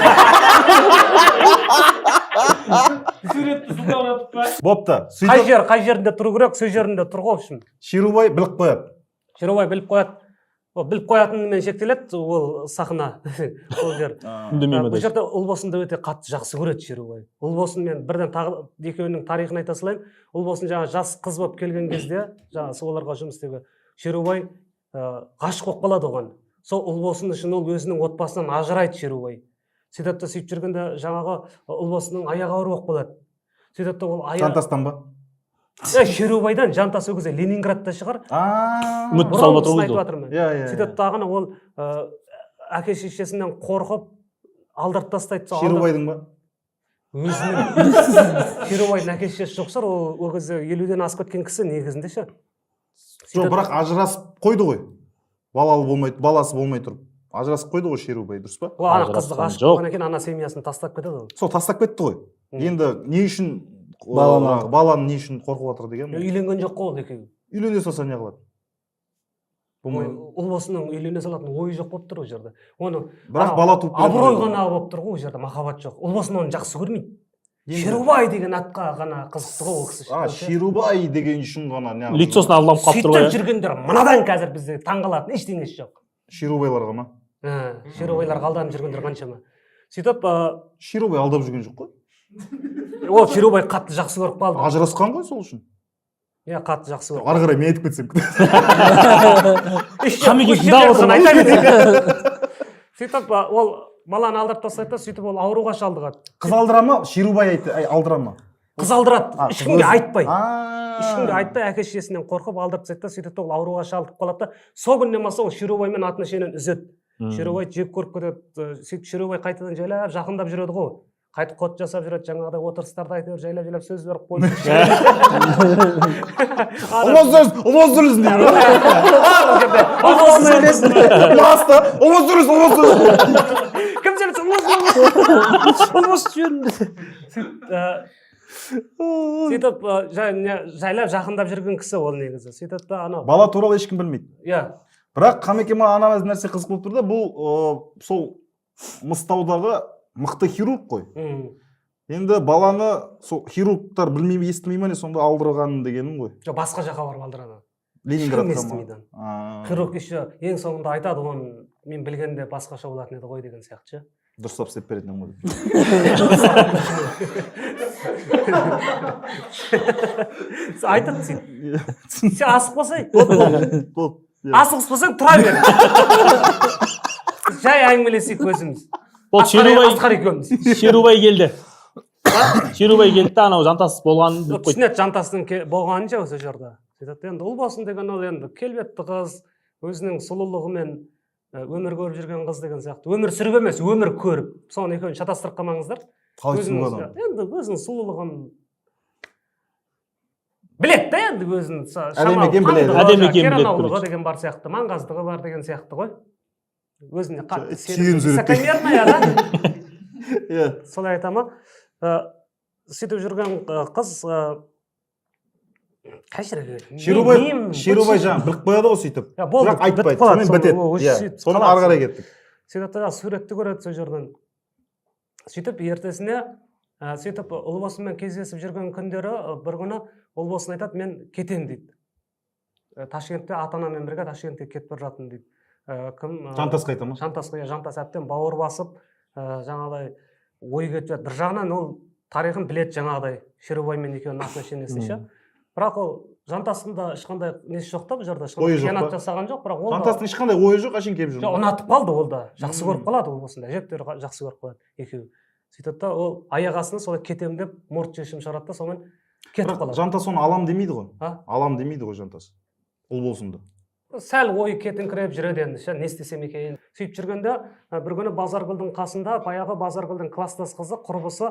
Суретті сылтауратып па? Бопты. Қай жерінде тұру керек, сол жерінде тұрғау үшін. Шерубай біліп қояды. Шерубай біліп қояды. Біліп қоятынымен шектеледі, ол сахна. Ол жер. Бұл жерде ұл болсында өте қатты жақсы көреді Шерубай. Ұл болсын, мен бірден тағы екеуінің тарихын айта салайын. Ұл болсын жаңа жас қыз болып келген кезде, жаңа соларға жұмыс істеуге Шерубай ғашық болып қалады оған. Сол ұл болсын үшін ол өзінің отбасынан ажырайды Шерубай. Сөйтіп сөйтіп жүргенде жаңағы ұл болсының аяғы ауыр болып қалады. Сөйтіп ол Жантастан ба? Шерубайдан жантас өгізе Ленинградта шығар. Үміт салып отыр ғой. айтып жатырмын. Сөйтіп тағына ол әке шешесінен қорқып алдырып тастайды. Шерубайдың ба? Өзінің Шерубайдың әке шешесі жоқ шығар, ол кезде 50-ден асып кеткен кісі негізінде ше. Жоқ, бірақ ажырасып қойды ғой. Баласы болмай тұрып. Ажырасып қойды ғой Шерубай, дұрыс па? Ол ана қызды ғашық болғаннан кейін ана семьясын тастап кетеді ол. Сол тастап кетті ғой. Енді не үшін баланы не үшін қорқып жатыр деген? Үйленген жоқ қой ол екеуі. Үйлене салса не қылады? Ұлбосының үйлене салатын ойы жоқ болып тұр ол жерде. Оны бірақ бала туып абырой ғана болып тұр ғой ол жерде, махаббат жоқ. Ұлбосын оны жақсы көрмейді. Шерубай деген атқа ғана қызықты ғой ол кісі. Шерубай деген үшін ғана не? Лицосына алданып қалып тұр ғой. Сөйтіп жүргендер мынадан қазір бізде таңғалатын ештеңесі жоқ. Шерубайларға ма? Шерубайларға алданып жүргендер қаншама. Сөйтіп Шерубай алдап жүрген жоқ қой. Ол Шерубай қатты жақсы көріп қалды. Ажырасқан ғой сол үшін. Иә, қатты жақсы көріп. Ары қарай мен айтып кетсем. Сөйтіп ол баланы алдырып тастайды, сөйтіп ол ауруға шалдығады. Қыз алдыра ма? Шерубай алдыра ма? Қыз алдырады, ешкімге айтпай. Ешкімге айтпай, әке шешесінен қорқып алдырып тастайды, сөйтіп ол ауруға шалдығып қалады да, сол күннен бастап ол Шерубаймен атын шенен үзеді. Шерубай жек көріп кетеді, сөйтіп Шерубай қайтадан жайлап жақындап жүреді ғой. Қайтып қот жасап жүреді, жаңағыдай отырыстарды айтып, жайлап сөз беріп қойды. Ұлбос сөйлесін дейді. Ұлбос сөйлесін. Кім сөйлесін? Ұлбос жүрін. Сөйтіп жайлап жақындап жүрген кісі ол негізі. Сөйтіп та анау. Бала туралы ешкім білмейді. Иә. Бірақ Қамекеме анамыз нәрсе қызық болып тұр да, бұл сол Мыстаудағы мықты хирург қой. Енді баланы сол хирургтар білмей естімей ме, сонда алдырғанын дегенім ғой. Жоқ, басқа жаққа барып алдырады. Ленинградқа ма? Хирург еще ең соңында айтады, оны мен білгенде басқаша болатын еді ғой деген сияқты. Дұрыстап істеп беретін ғой. Айтады сен. Сен асықпасай. Асықпасаң тұра бер. Жай әңгімелесейік өзіміз. Ол Шерубай келді. Шерубай келді, анау жантас болғанын біліп қойды. Түсінеді жантасының болғанын ше осы жерде. Енді Ұлбосын деген ол енді келбетті қыз, өзінің сұлулығымен өмір көріп жүрген қыз деген сияқты. Өмір сүріп емес, өмір көріп. Соны екеуін шатастырып қалмаңыздар. Енді өзінің сұлулығын біледі да, енді өзінің керанаулығы деген бар сияқты, маңғаздығы бар деген сияқты ғой. Өзіне қатты высокомерная, да? Солай айтама. Сөйтіп жүрген қыз қай жерге келді? Шерубай жаңа біліп қояды ғой сөйтіп. Бірақ айтпайды, сонымен бітеді. Соны ары қарай кеттік. Сөйтіп суретті көреді сол жерден. Сөйтіп ертесіне сөйтіп Ұлбосымен кездесіп жүрген күндері бір күні Ұлбосын айтады, мен кетем дейді. Ташкентте ата-анамен бірге Ташкентке кетіп бара жатырмын дейді. Жантас қайта ма? Жантас әбден бауыр басып, жаңағыдай ой кетіп жатыр. Bir жағынан ол тарихын біледі жаңағыдай Шерубаймен екеуінің отношениесі ше. Бірақ ол Жантастың ешқандай несі жоқ та бұл жерде, ешқандай қиянат жасаған жоқ, бірақ ол Жантастың ешқандай ойы жоқ, әшейін келіп жүр. Жоқ, ұнатып қалды ол да. Жақсы көріп қалады ол осында. Әжептәуір жақсы көріп қалады екеуі. Сөйтіп та ол аяқ астына солай кетемін деп мұрт шешім шығарады да, сонымен кетіп қалады. Жантас оны алам демейді ғой. Алам демейді ғой Жантас. Ұлбосынды. Сәл ойы кетіңкіреп жүреді енді, не істесем екен. Сөйтіп жүргенде бір күні Базаргүлдің қасында баяғы Базаргүлдің класстас қызы құрбысы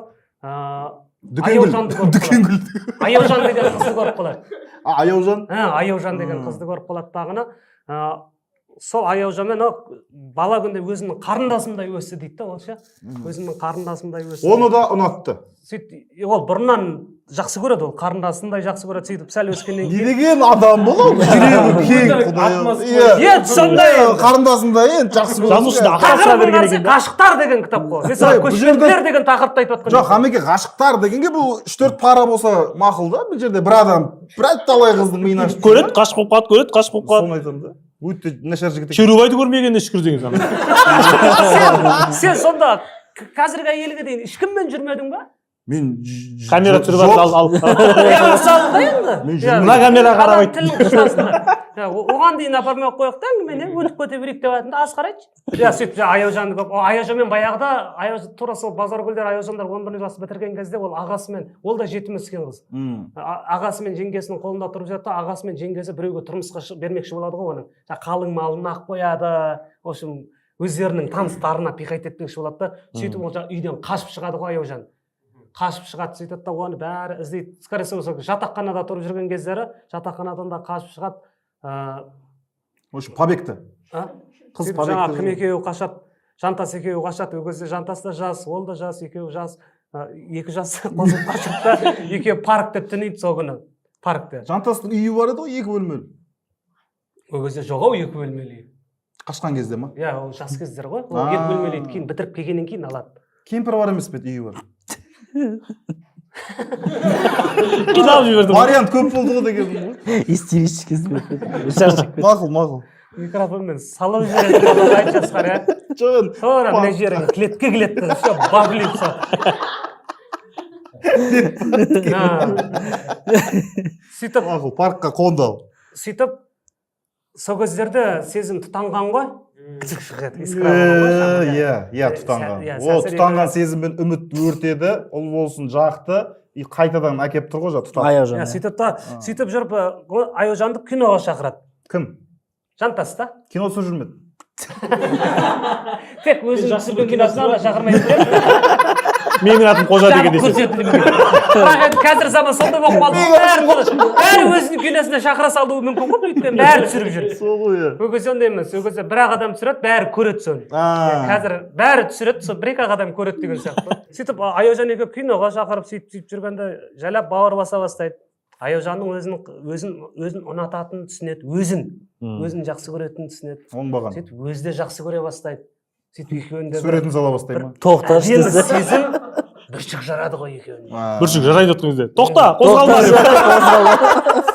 Аяужан деген қызды көріп қалады. Аяужан? Аяужан деген қызды көріп қалады тағына. Сол Аяужанмен бала күнде өзінің қарындасындай өсті дейді да, ол ше. Өзінің қарындасындай өсті. Оны да ұнатты. Ол бұрыннан жақсы көреді, ол қарындасындай жақсы көреді, сөйтіп сәл өскеннен кейін. Не деген адам бұл? Жүрегі кең, құдай. Сондай қарындасындай жақсы көреді. Тақырыбын ғашықтар деген кітап қой. Mesela көшпенділер деген тақырыпты айтып жатқан. Жоқ, Хамеке ғашықтар дегенге бұл 3-4 пара болса мақұл да. Бұл жерде бір адам бір талай қыздың миын ашып көреді, ғашық болып қалады, көреді, ғашық болып қалады. Соны айтамын да. Өте нашар жігіт. Шерубайды көрмегенде шүкір деген сен сонда қазіргі әйелге дейін ешкіммен жүрмедің ба? Мен Камера түсіріп жатыр, ал. мысалы да енді. Мен Иә, мына камераға адам қарамайды. тілін қысқасында. Оған дейін апармай ақ қояйық та әңгімені, өтіп кете берейік деп жатырмын да, асқар айтшы. Иә, сөйтіп Аяужанды көп. Аяужанмен баяғыда тура сол Базаргүлдер Аяужандар 11 жасты бітірген кезде ол ағасымен, ол да жетім өскен қыз. Ағасы мен жеңгесінің қолында тұрып жатты, ағасы мен жеңгесі біреуге тұрмысқа бермекші болады ғой оның. Қалың малын ақ қояды. В общем, өздерінің таныстарына пиқайт етпекші болады да. Сөйтіп ол үйден қашып шығады ғой Аяужан. Қашып шығады, сөйтеді да оны бәрі іздейді. Скорее всего, жатақханада тұрып жүрген кездері жатақханадан да қашып шығады. В общем, побегті. Қыз жаңа кім екеуі қашады, Жантас екеуі қашады. Ол кезде Жантас да жас, ол да жас, екеуі жас. 2 жас қосылып қашады да, екеуі паркте түнейді сол күні. Паркте. Жантастың үйі бар еді ғой, 2 бөлмелі. Ол кезде жоқ ау 2 бөлмелі үй. Қашқан кезде ма? Иә, ол жас кездер ғой. Ол 2 бөлмелі үйді кейін бітіріп келгеннен кейін алады. Кемпір бар емес пе еді, үйі бар. Қидалып жібердім. Вариант көп болды ғой деген. Истерический. Мақұл. Микрофонмен салып жібереді, балаға айтшы Асқар, иә. Жоқ, Тура мына жерге клетке келеді, все, баблица. Сөйтіп, мақұл, паркқа қонды ал. сөйтіп, сол кездерде сезім тұтанған ғой. Күтік шығады, искра. Иә, тұтанған. О, тұтанған сезіммен үміт өртеді, ол болсын жақты, и қайтадан әкеп тұр ғой, тұтанған. Аяужан. Сөйтіп жүріп, Аяужанды киноға шақырады. Кім? Жантас та. Кино түсіріп жүрмеді. Тек өзінің түсірген киносына шақырмайды. Менің атым Қожа деген десе. Бірақ қазір заман сондай болып қалды. Бәрі өзінің киносына шақыра салуы мүмкін ғой, өйткені бәрі түсіріп жүр. Сол ғой. Ол кезде ондай емес. Ол кезде бір-ақ адам түсіреді, бәрі көреді соны. Қазір бәрі түсіреді, сол бір-ақ адам көреді деген сияқты. Сөйтіп Аяужан екеуі киноға шақырып сөйтіп жүргенде жайлап бауыр баса бастайды. Аяужанның өзін ұнататынын түсінеді, өзін жақсы көретінін түсінеді. Оңбаған. Сөйтіп өзі де жақсы көре бастайды. Сөйтіп екеуінде Суретін сала бастай ма? Тоқташ енді десе. сезім бүршік жарады ғой екеуіне. Бүршік жарайды отқан кезде. Тоқта, қозғалма деп.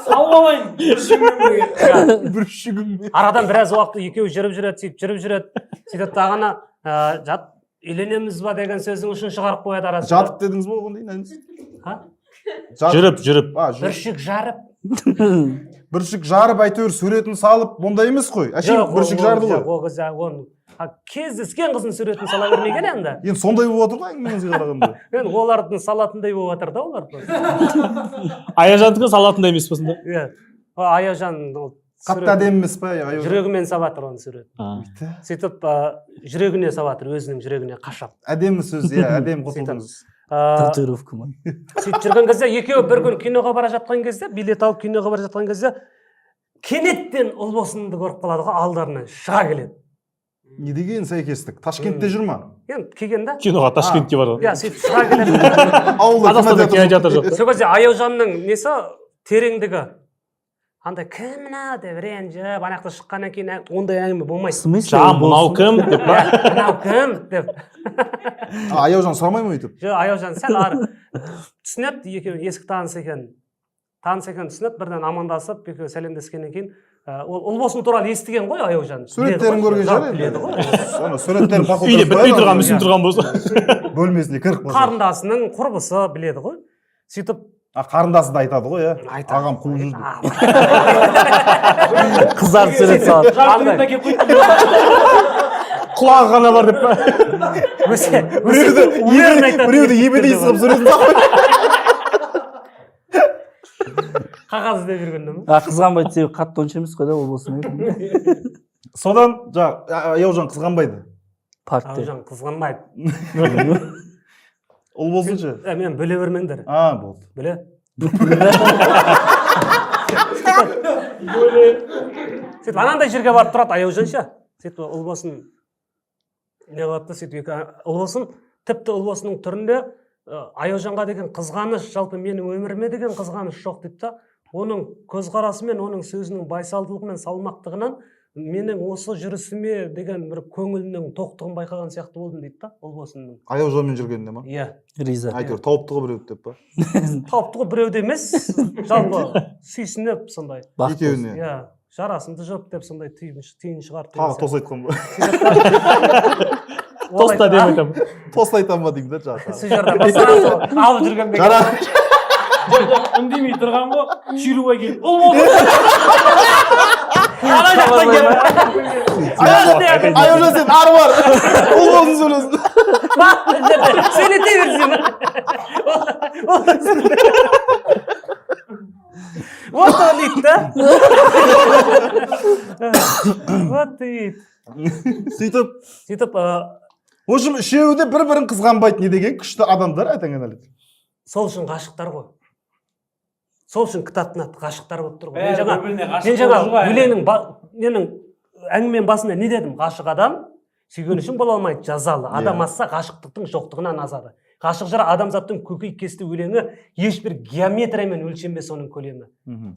Салмалайын. Бүршігім. Арадан біраз уақыт екеуі жүріп жүреді. Сөйтіп тағана жат үйленеміз ба деген сөздің ұшын шығарып қояды арасында. Жатып дедіңіз ба оған дейін? Жүріп. Бүршік жарып. Бүршік жарып әйтеуір суретін салып, ондай емес қой. Әшейін бүршік жарды ғой. Ол кезде оны кездескен қыздың суретін сала бермеген енді. Енді сондай болып отыр ғой әңгімеңізге қарағанда. Енді олардың салатындай болып жатыр да олар. Аяужандікі салатындай емес пе сонда? Иә. Аяужан Қатты әдемі емес пе? жүрегімен салатыр оның суретін. Сөйтіп жүрегіне салатыр, өзінің жүрегіне қашап. Әдемі сөз, иә, әдемі қосылдыңыз. Татуировка ма? Сөйтіп жүрген кезде екеуі бір күн киноға бара жатқан кезде, билет алып киноға бара жатқан кезде кенеттен Ұлбосынды көріп қалады ғой, алдарынан шыға келеді. Не деген сәйкестік? Ташкентте жүр ма? Енді келген да. Киноға Ташкентте бар. Иә, сөйтіп шыға келеді. Қазақстанда кинотеатр жоқ. Сол кезде Аяужанның несі тереңдігі. Андай кім мына деп ренжіп, анақта шыққаннан кейін ондай әңгіме болмайды. Мынау кім деп па? Мынау кім деп. Аяужан сұрамай ма өйтіп? Жоқ, Аяужан сәл ары түсінеді, екеуі есік таныс екенін түсінеді, бірден амандасып, екеуі сәлемдескеннен кейін ол Ұлбосын туралы естіген ғой Аяужан. Суреттерін көрген шығар. Біледі ғой. Суреттерін бақылдап Үйде бітпей тұрған, мүсін тұрған болса. Бөлмесіне кіріп қалса. Қарындасының құрбысы біледі ғой. Сөйтіп Қарындасы да айтады ғой, иә. айтады. Ағам қуып жүрді. Қыздар сурет салады. Құлағы ғана бар деп па? Біреуді ебедей сығып суретін салып. қағаз іздеп жүргенде ме? Қызғанбайды себебі қатты онша емес қой да, ол болсын. Содан Аяужан қызғанбайды. Паркте. Аяужан қызғанбайды. Ол болсыншы. Мен бөле бермеңдер. Болды. Бөле. Сөйтіп анандай жерге барып тұрады Аяужан ше. Сөйтіп Ұлбосын не қылады да, сөйтіп Ұлбосын тіпті Ұлбосынның түрінде Аяужанға деген қызғаныш, жалпы менің өміріме деген қызғаныш жоқ дейді да. Оның көзқарасы мен оның сөзінің байсалдылығы мен салмақтығынан менің осы жүрісіме деген бір көңілінің тоқтығын байқаған сияқты болдым дейді да Ұлбосынның. Аяужанмен жүргенде ма? Иә. Риза. Әйтеуір тауыпты ғой біреуді деп па? Тауыпты ғой біреуді емес, жалпы сүйсініп сондай. Екеуіне. Иә, жарасымды жоқ деп сондай түйін шығарды. Тағы тос айтқан ба? Тоста деп айтамын. Тост айтам ба деймін да жаңағы. сол жерде басқасын алып жүрген бе. Үндемей тұрған ғой. Шерубай келді. Ол болды. Ана жақтан келіп. Ай сен ары бар. Ол болсын сөйлесін. Сөйлете берсін. Вот он дейді да. Вот дейді. Сөйтіп, в общем, үшеуі де бір-бірін қызғанбайды не деген күшті адамдар айтаңын әлі. Сол үшін ғашықтар ғой. Сол үшін кітаптың аты ғашықтар болып тұр ғой. Мен бір-біріне жаңа ғашық өлеңнің менің әңгіменің басында не дедім? Ғашық адам сүйгені үшін бола алмайды, жазалы. Адам азса ғашықтықтың жоқтығынан азады. Ғашық жыр адамзаттың көкейкесті өлеңі ешбір геометриямен өлшенбес оның көлемі.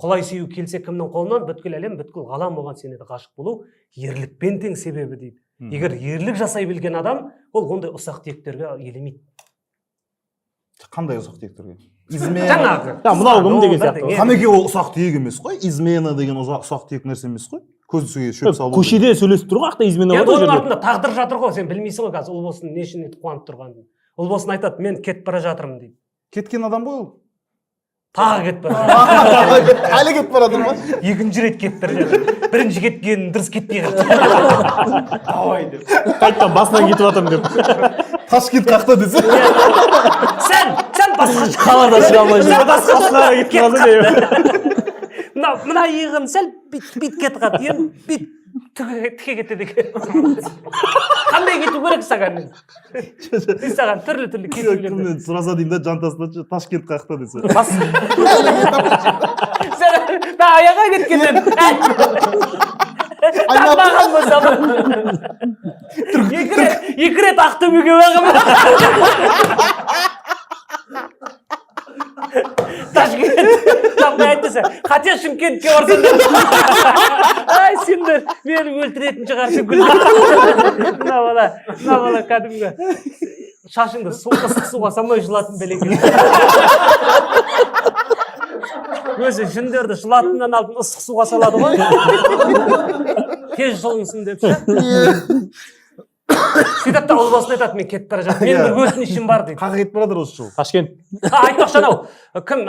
Құлай сүю келсе кімнің қолынан, бүткіл әлем, бүткіл ғалам оған сенеді. Ғашық болу ерлікпен тең себебі дейді. Егер ерлік жасай білген адам, ол ондай ұсақ түйектерге елемейді. Қандай ұсақ түйектерге? Жаңағы. Мынау кім деген сияқты. Қамеке ол ұсақ түйек емес қой. Измена деген ұсақ түйек нәрсе емес қой. Көзсіге шөп салу. Көшеде сөйлесіп тұр ғой, ақта измена Енді бар оның ғой. артында тағдыр жатыр ғой, сен білмейсің ғой қазір ұлбосын не үшін қуанып тұрғанын. Ұлбосын айтады, мен кетіп бара жатырмын дейді. Кеткен адам ғой ол. Тағы кетіп бара жатыр. Әлі кетіп бара жатыр ма? Екінші рет кетіп бара жатыр. Бірінші кеткенін дұрыс кетпей қалды. Давай деп. Қайттан басынан кетіп жатырмын деп. Ташкент қақта десе. Сен басқаша. Қалада шыға алмай жүр. Сен басқаша. кетіп қалды деп. Мына иығын сәл бит кетіп қалды. Енді бит тіке кетеді екен. Қандай кету керек саған? Мен саған түрлі кету керек. Кімнен сұраса деймін да жантасынан Ташкент қақта десе. Сен аяға кеткеннен таңдаған болсам екі рет Ақтөбеге бағым. Ташкент айтты, қате Шымкентке барсаңдар. Ай, сендер мені өлтіретін шығарсың. Мына бала кәдімгі шашыңды ыстық суға салмай жылатын бәлеге. Өзі жүндерді жылатыннан алдын ыстық суға салады ғой. Тез жылынсын деп ше. Сөйтіп та ұлбосын айтады, мен кетіп бара жатырмын. Менің бір өтінішім бар дейді. Қаға кетіп бара жатыр осы жыл? Ташкент. Айтпақшы анау, кім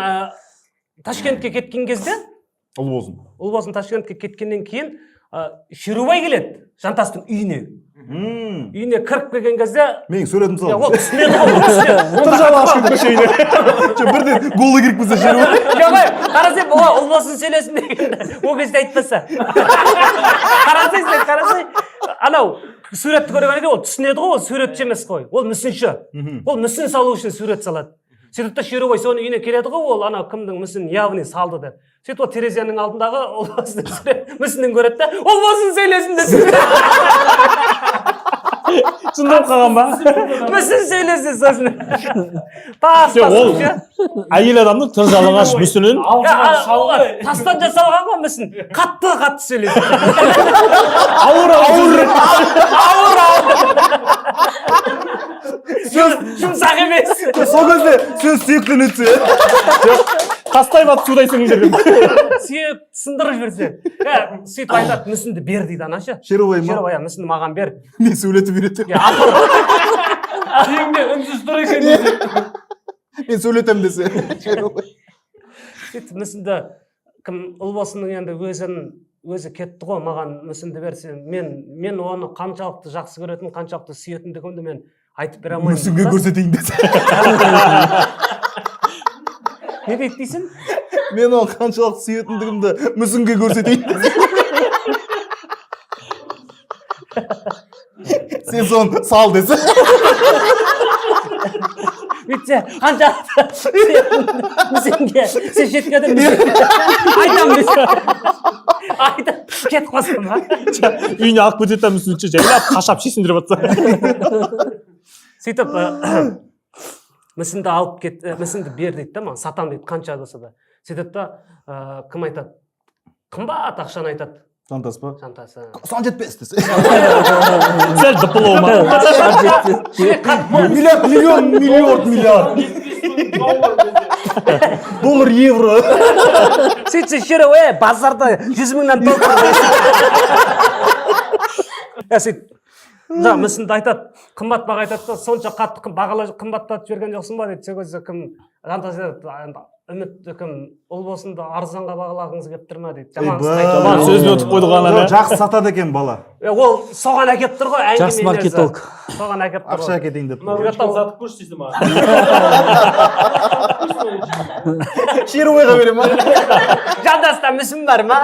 Ташкентке кеткен кезде, ұлбосын Ташкентке кеткеннен кейін Шерубай келеді жантастың үйіне. Үйіне кіріп келген кезде Мен суретім салды. ол түсінеді ғой. Бірден голы кіріп келсе Шерубай. Қарасай, ұлбосын сөйлесін дегенде, ол кезде айтпаса. Қарасай, анау суретті көргенде ол түсінеді ғой, ол суретші емес қой. Ол мүсінші. Ол мүсін салу үшін сурет салады. Сөйтіп та Шерубай соның үйіне келеді ғой, ол анау кімдің мүсінін явный салды деп. Сөйтіп ол терезенің алдындағы мүсінін көреді да, ұлбосын сөйлесін десе. Шындап қалған ба? Мүсін сөйлесін сосын. Ол әйел адамның тыр жалаңаш мүсінін тастан жасалған ғой мүсін. Қатты сөйлесін. ауыр. Жұмсақ емес. Сол кезде сөз сүйектен өтсе. Тастай бат судай сіңдер. Сүйек сындырып жіберсе. Сөйтіп айтады, мүсінді бер дейді анашы. Шерубай ма? Шерубай, мүсінді маған бер. Мен сөйлетіп үйретем. Тегінде үнсіз тұр екен десе. Мен сөйлетем десе. Шерубай. Сөйтіп мүсінді кім ұлбосынның енді өзі кетті ғой, маған мүсінді берсе, мен оны қаншалықты жақсы көретін, қаншалықты сүйетіндігімді мен айтып бере алмаймын. Мүсінге көрсетейін десе. Не дейді дейсің? Мен оны қаншалықты сүйетіндігімді мүсінге көрсетейін десе. Сен соны сал десе. Бүйтсе, қаншалықты мүсінге, сен шеткеді мүсінге. Айтам десе. Айтам, кетіп қалсам ба? Үйіне алып кетеді мүсінші жайлап қашап шешіндіріп жатса. Сөйтіп, мүсінді алып кет, мүсінді бер дейді да маған, сатам дейді, қанша болса да. Сөйтіп та, кім айтады? Қымбат ақшаны айтады. Жантас па? Жантасы. Сан жетпес десе. Сәл диплома. Миллиард. Доллар, евро. Сөйтсе Шерубай, базарда 100 мыңнан доллар. Сөйтіп, жаңа мүсінді айтады, қымбат баға айтады да, сонша қатты қымбаттатып жіберген жоқсың ба дейді. Сол кезде кім жантас үміт кім ұлбосынды арзанға бағалағыңыз келіп тұр ма дейді. Жаман сөзін ұтып қойды ғана. Жақсы сатады екен бала. Ол соған әкеп тұр ғой, әңгіме. Жақсы маркетолог. Соған әкеп тұр. Ақша әкетейін деп. Сатып көрші дейсің маған. Шерубайға бере ма? Жантаста мүсін бар ма?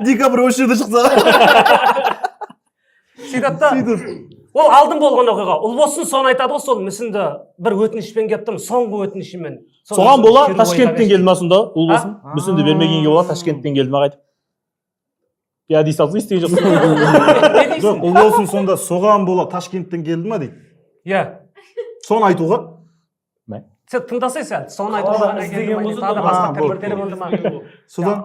Декабрь осы жерде шықса. Сөйтіп та, ол алдын болған оқиға. Ұлбосын соны айтады ғой, сол мүсінді бір өтінішпен келіп тұрмын, соңғы өтінішімен. Соған бола Ташкенттен келді ма сонда ұлбосын? Мүсінді бермегенге бола Ташкенттен келді ма қайтып? Я дей салсың істеген жоқсың. Жоқ, ұлбосын сонда соған бола Ташкенттен келді ма дейді. Иә. Соны айтуға. Сен тыңдасай сәл, соны айтуға басқа тәбірдері болды ма? Содан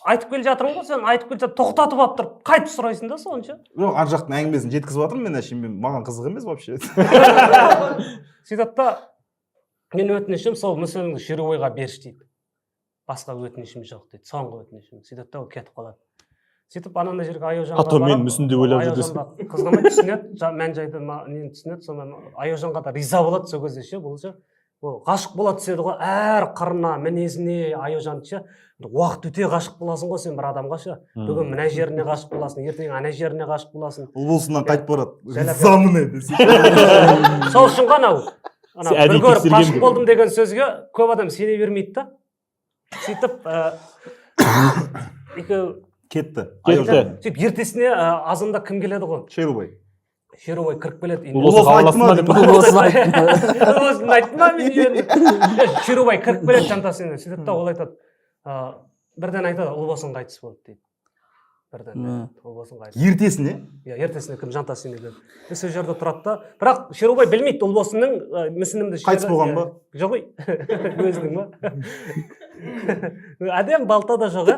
айтып келе жатырмын ғой, сен айтып келе жатыр, тоқтатып алып тұрып, қайтып сұрайсың да сонша. жоқ, ар жақтың әңгімесін жеткізіп жатырмын мен әшейін, маған қызық емес вообще. Сөйтіп та, мен өтінішім сол мүсініңді Шерубайға берші дейді. Басқа өтінішім жоқ дейді, соңғы өтінішім. Сөйтіп та ол кетіп қалады. Сөйтіп анандай жерге Аяужанға Ато мен мүсінде ойлап жүрдесің. Қызғанбай түсінеді, мән жайды нені түсінеді, сонымен Аяужанға да риза болады сол кезде ше, бұл ше. Ол ғашық бола түседі ғой, әр қырына, мінезіне Аяужан ше. Уақыт өте ғашық боласың ғой сен бір адамға ше. Бүгін мына жеріне ғашық боласың, ертең ана жеріне ғашық боласың. Ұлбосыннан қайтып барады. Ризамын десе. Сол үшін ғана ол. Бір көріп ғашық болдым деген сөзге көп адам сене бермейді да. Сөйтіп кетті. Сөйтіп ертесіне азанда кім келеді ғой? Шерубай. Шерубай кіріп келеді. Ұлбосын хабарласты ма деп. Ұлбосын айтты ма мен? Шерубай кіріп келеді жантасына. Сөйтіп та ол айтады. Бірден айтады, Ұлбосын қайтыс болды дейді. Бірден Ұлбосын қайтыс. Ертесіне? Иә, ертесіне кім жантасына келеді. Сол жерде тұрады да. Бірақ Шерубай білмейді Ұлбосынның мүсінімді қайтыс болған ба? Жоқ ой. Өзінің ба? Әдем балта да жоқ,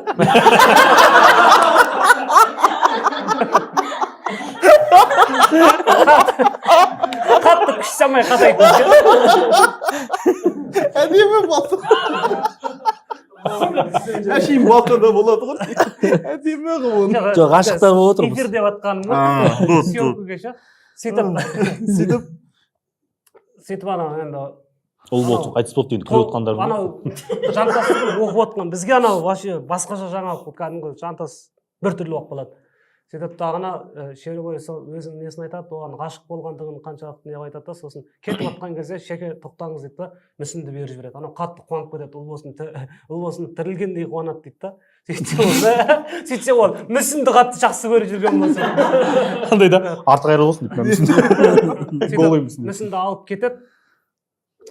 қатты күш самай қатайтын. Әдемі балта. Әшейін балта да болады ғой. Әдемі ғылым. Жоқ, ғашықтар болып отырмыз. Эфир деп атқаным ғой. Съемкаға ше. Сөйтіп ана енді Ұлбосын қайтыс болды дейді күліп отқандар. Анау жантасын оқып отқан бізге анау вообще басқаша жаңалық кәдімгі жантас біртүрлі болып қалады. Сөйтіп тағына Шерубай өзінің несін айтады, оған ғашық болғандығын қаншалықты не айтады да, сосын кетіп жатқан кезде шеке тоқтаңыз дейді да, мүсінді беріп жібереді. Анау қатты қуанып кетеді, Ұлбосын тірілгендей қуанады дейді да. Сөйтсе ол мүсінді қатты жақсы көріп жүрген болса. Қандай да артық айры болсын деп. Мүсінді алып кетеді.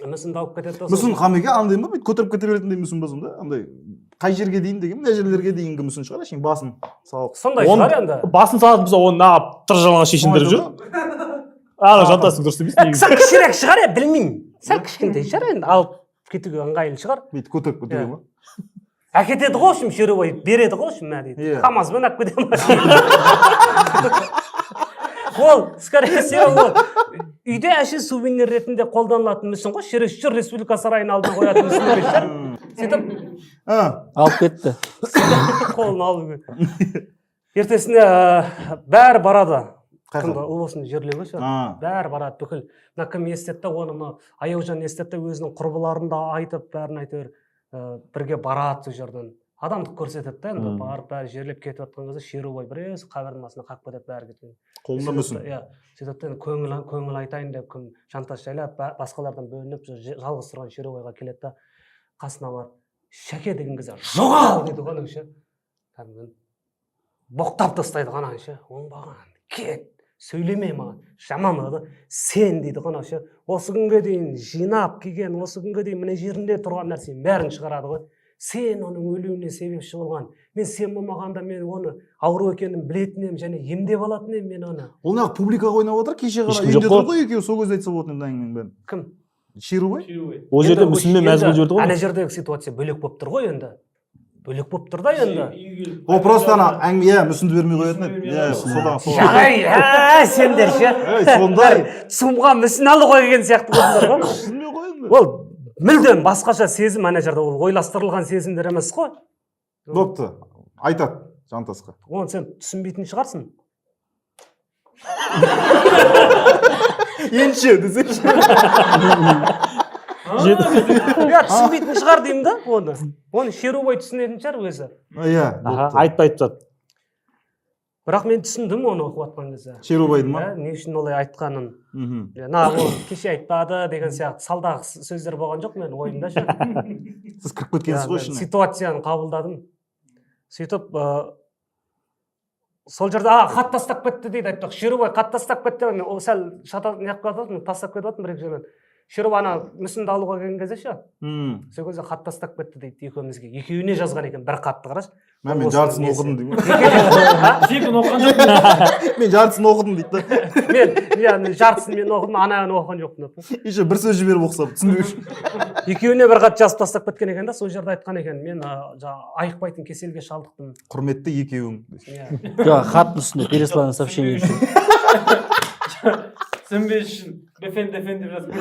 Мүсін Хамеге андай ма, көтеріп кете беретіндей мүсін болсын да, андай қай жерге дейін деген, мына жерлерге дейінгі мүсін шығар, әшейін басын салып. Сондай шығар енді. Басын салып біз оны нағып тыржалаңа шешіндіріп жүр. Ана жантасың дұрыс емес негізі. Сәл кішірек шығар, білмеймін. Сәл кішкентай шығар енді, алып кетуге ыңғайлы шығар. Бүйтіп көтеріп кетуге ма? Әкетеді ғой шым Шерубай, береді ғой шым мә дейді. Камазбен әп кетеді ма? Ол, скорее всего, үйде әше сувенир ретінде қолданылатын мүсін ғой, Шер Республика сарайының алдына қоятын мүсін емес шығар. Сөйтіп алып кетті. Қолын алып. Ертесіне бәрі барады. Кімді Ұлбосын жерлеуге шығар. Бәрі барады бүкіл. Мына кім естеді да, оны Аяужан естеді да, өзінің құрбыларын да айтып, бәрін әйтеуір бірге барады сол жерден. Адамдық көрсетеді да, енді барып бәрі жерлеп кетіп жатқан кезде Шерубай біраз қабірдің басына қақып кетеді бәрі кеткен. Қолында мүсін. Иә. Сөйтіп көңіл айтайын деп кім жантас жайлап басқалардан бөлініп жалғыз тұрған Шерубайға келеді да, қасына барып, шәке деген кезде жоғал дейді ғой ше. Кәдімгі боқтап тастайды ғана ше. Оңбаған, кет, сөйлеме маған, жаман сен дейді ғана ше. Осы күнге дейін жинап келген, осы күнге дейін мына жерінде тұрған нәрсенің бәрін шығарады ғой. Сен оның өлуіне себепші болған. Мен сен болмағанда мен оны ауру екенін білетін едім және емдеп алатын едім мен оны. Ол неғып публикаға ойнап отыр, кеше ғана үйінде тұр ғой екеуі, сол кезде айтса болатын еді әңгіменің бәрін. Кім? Шерубай? Ол жерде мүсінмен мәз болып жүрді ғой. Ана жердегі ситуация бөлек болып тұр ғой енді. Бөлек болып тұр да енді. Ол просто ана әңгіме, мүсінді бермей қоятын еді. Содан. Жағай, сендер ше. Сондай. Сұмға мүсін алды қойген сияқты болдыңдар ғой. Түсінбей қойын. Ол мүлдем басқаша сезім ана жерде, ол ойластырылған сезімдер емес қой. Допты. Айтады жантасқа. Оны сен түсінбейтін шығарсың. Енші десеңші. Я түсінбейтін шығар деймін да оны. Оны Шерубай түсінетін шығар өзі. Иә. айтпай айтады. Бірақ мен түсіндім оны оқып жатқан кезде. Шерубайдың ма? Не үшін олай айтқанын. Ол кеше айтпады деген сияқты салдағы сөздер болған жоқ мен ойымда ше. Сіз кіріп кеткенсіз ғой ішіне. Ситуацияны қабылдадым. Сөйтіп сол жерде хат тастап кетті дейді айттық. Шерубай хат тастап кетті. Ол сәл шата неғып кетіп тастап кетіп жатырмын бір-екі жерден. Шерубай ана мүсінді алуға келген кезде ше. Сол кезде хат тастап кетті дейді екеумізге. Екеуіне жазған екен бір хатты қарашы. Мен жартысын оқыдым деймін. Тегін оқыған жоқ. Мен жартысын оқыдым дейді. Мен жартысын мен оқыдым, анағын оқыған жоқпын. Еще бір сөз жіберіп оқысам түсінбеу үшін. Екеуіне бір хат жазып тастап кеткен екен да, сол жерде айтқан екен. Мен айықпайтын кеселге шалдықтым. Құрметті екеуің. Жоқ, хаттың үстінде пересланный сообщение үшін. Сенбес үшін дефен деп жазып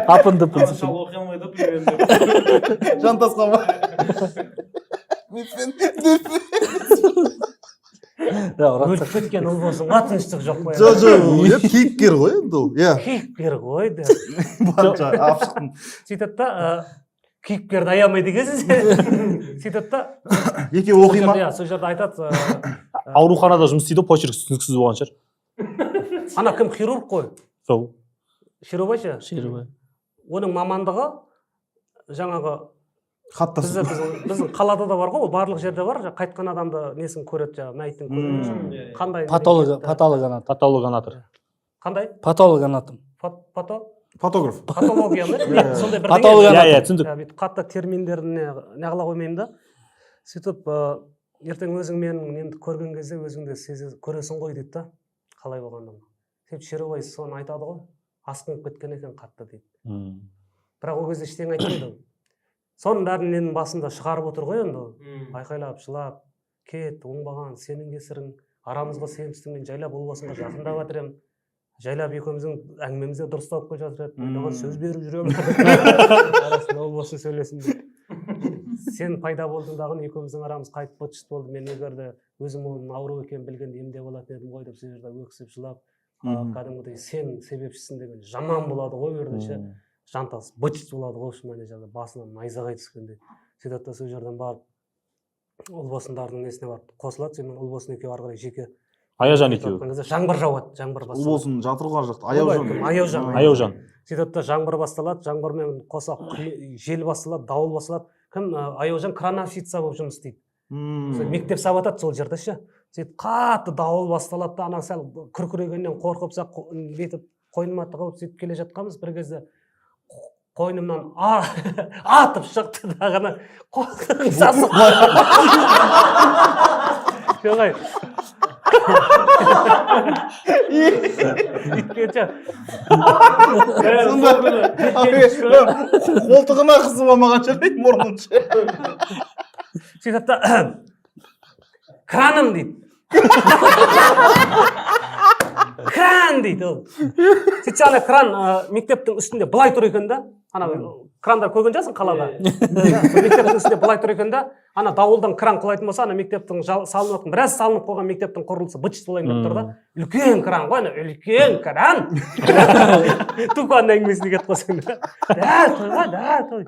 Апын-дыпын. шал оқи алмайды примерно. Жантасқа ма? Өліп кеткен ұл болсын, тыныштық жоқ қой. Жоқ, кейіпкер ғой енді ол. Кейіпкер ғой да. Барынша алып шықтым. Сөйтеді да, кейіпкерді аямайды екенсіз. Сөйтеді да. Екеуі оқи ма? Сол жерде айтады. Ауруханада жұмыс істейді, почерк түсініксіз болған шығар. Ана кім хирург қой? Сол. Шерубай ше? Шерубай. Оның мамандығы жаңағы Хаттасып. біздің қалада да бар ғой, ол барлық жерде бар. Қайтқан адамды несін көреді, мәйітін көреді. Қандай? Патологоанатом. Патологоанатор. Қандай? Патологоанатом. Фотограф. Патология ма? Сондай бір Иә, түсіндік. қатты терминдерін неғыла қоймаймын да. Сөйтіп, ертең өзің менің немді көрген кезде өзіңді көресің ғой дейді да. Қалай болғанын. Сөйтіп Шерубай соны айтады ғой. Асқынып кеткен екен қатты дейді. Бірақ ол кезде ештеңе айтпайды. Соның бәрін менің басында шығарып отыр ғой енді. Айқайлап, жылап, кет, оңбаған, сенің кесірің, арамызға сенімсіздік мен жайлап ол басында жақындап жатыр едім. Жайлап екеуміздің әңгімемізде дұрысталып келе жатыр еді. Маған сөз беріп жүремін. Арасында ол болсын сөйлесін деп. Сен пайда болдың дағы екеуміздің арамыз қайтып бытшыт болды. Мен егерде өзім оның ауру екенін білгенде емдеп алатын едім ғой деп сол жерде өксіп жылап, кәдімгідей сен себепшісің деген жаман болады ғой өрді ше. Жантас бытшыт болады ғой шын мәнінде басынан найзағай түскендей. Сөйтеді сол жерден барып ұлбосындардың несіне барып қосылады. Сен ұлбосын екеуі ары қарай жеке Аяжан екеуі. Жаңбыр жауады, жаңбыр басталады. Ұлбосын жатыр ғой жақта. Аяужан. Сөйтеді жаңбыр басталады, жаңбырмен қоса жел басталады, дауыл басталады. Кім Аяужан крановщица болып жұмыс істейді. Мектеп сабатады сол жерде ше. Сөйтіп қатты дауыл басталады да, ана сәл күркірегеннен қорқып бетіп қойныма тығылып сөйтіп келе жатқанбыз. Бір кезде қойнымнан атып шықты дағына қолтығын сасық. Жоғай. Иткенше. Қолтығына қызып алмаған жердей мұрнынша. Сөйтіпті краным дейді. Кран дейді ол. Сөйтсе ана кран мектептің үстінде былай тұр екен да. Ана крандар көрген жасың қалада. Мектептің үстінде былай тұр екен да. Ана дауылдан кран құлайтын болса, ана мектептің салынып отқан, біраз салынып қойған мектептің құрылысы бытшыт болайын деп тұр да. Үлкен кран ғой, ана үлкен кран. Туған әңгімесіне кетіп қалсаң да. Да, той.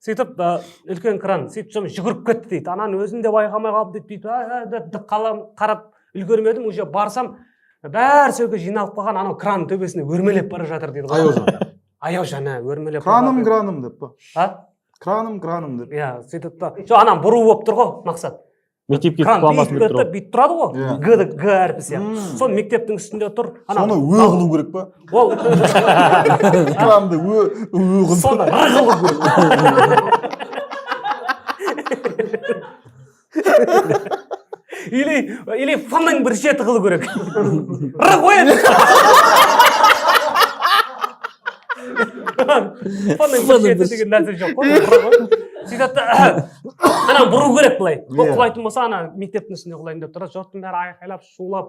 Сөйтіп үлкен кран, сөйтіп жүгіріп кетті дейді. Ананы өзін де байқамай қалып дейді. Қарап үлгермедім, уже барсам, бәрі сөйге жиналып қалған анау кран төбесіне өрмелеп бара жатыр дейді. Аяужан, өрмелеп. Краным деп па? Краным деп. Иә, сөйтіп та. Анам бұру болып тұр ғой, мақсат. Мектепке кран қалмасын деп тұр. бүйтіп тұрады ғой. Г әрпі сияқты. Соны мектептің үстінде тұр. Соны қылу керек па? Ол кранды қылу. соны қылу керек. Или фанның бір жеті қылу керек. Қойын. Фанның бір жеті деген нәрсе жоқ қой. Сөйтеді, ана бұру керек былай. Бұл құлайтын болса, ана мектептің үстінде құлайын деп тұрады. Жұрттың бәрі айқайлап, шулап.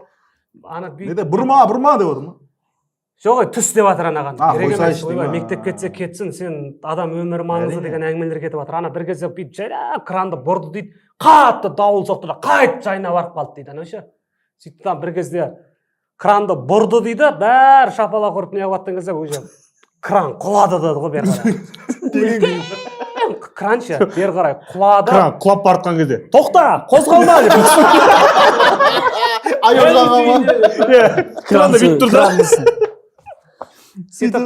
Бұрма деп отыр ма? Жоқ, түс деп жатыр анаған. Қойсайшы. Мектеп кетсе кетсін, сен адам өмірі маңызды деген әңгімелер кетіп жатыр. Ана бір кезде бүйтіп жайлап кранды бұрды дейді. Қатты дауыл соқты да қайт жайына барып қалды дейді. Ана ше. Сөйтіп бір кезде кранды бұрды дейді, бәрі шапалақ ұрып не қылып кезде уже кран құлады деді ғой бері қарай. Кран ше бері қарай құлады. Кран құлап бара жатқан кезде тоқта, қозғалма деп. Аяужанға ма? Кранды бүйтіп тұр да. Сөйтіп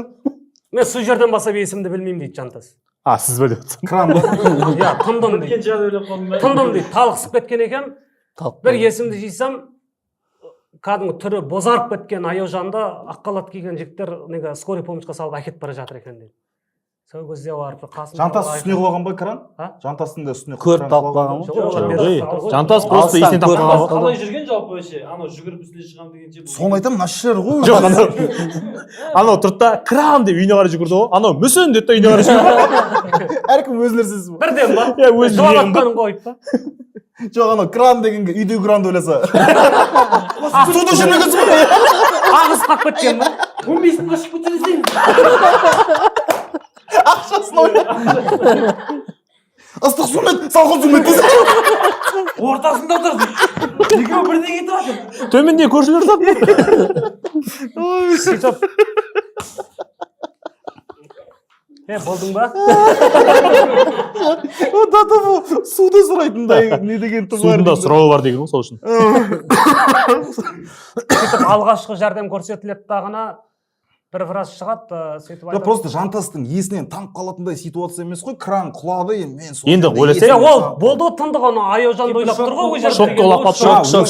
мен сол жерден бастап есімді білмеймін дейді Жантас. Сіз бе деп отырсың. Кран ба? Иә, тындым дейді. Кеткен жағдай ойлап қалдым ба? Тындым дейді, талықсып кеткен екен. Бір есімді жисам, кәдімгі түрі бозарып кеткен Аяужанды ақ халат киген жігіттер неге скорый помощьқа салып әкетіп бара жатыр екен дейді. Сол кезде барып қасым. Жантас үстіне құлаған ба кран? А? Жантастың да үстіне Көріп тауып қалған ғой. Жантас просто есіне тапқан ғой. Қалай жүрген жалпы вообще? Анау жүгіріп үстіне шығам дегенше. Соны айтамын, нашар ғой. Жоқ, анау тұрды да кран деп үйіне қарай жүгірді ғой. Анау мүсін деді да үйіне қарай жүгірді. Әркім өз нәрсесі бар. Бірден ба? Иә, өз Жауап жүрегін ба? атқанын қойып па? Жоқ, анау кран дегенге үйдегі кранды ойласа. Суда жүрмегенсің ғой. Ағыс қақ кеткен ба? 15-ін қашып кетсеңізден. Ақшасын ойна. Ыстық сумен, салқын сумен десе. Ортасында тұрды. Екеуі бірдей кетіп жатыр. Төменде көршілер жатыр. Сөйтіп болдың ба? Дата бұл суды сұрайтындай не деген тұмар. Судың да сұрауы бар деген ғой сол үшін. Сөйтіп алғашқы жәрдем көрсетіледі дағына бір врач шығады, сөйтіп Ja просто Жантастың есінен танып қалатындай ситуация емес қой, кран құлады, мен сол. Енді ойласа, ол болды ғой тындық аны Аяужанды ойлап тұр ғой ол жерде. Шокты олап қалып Шок.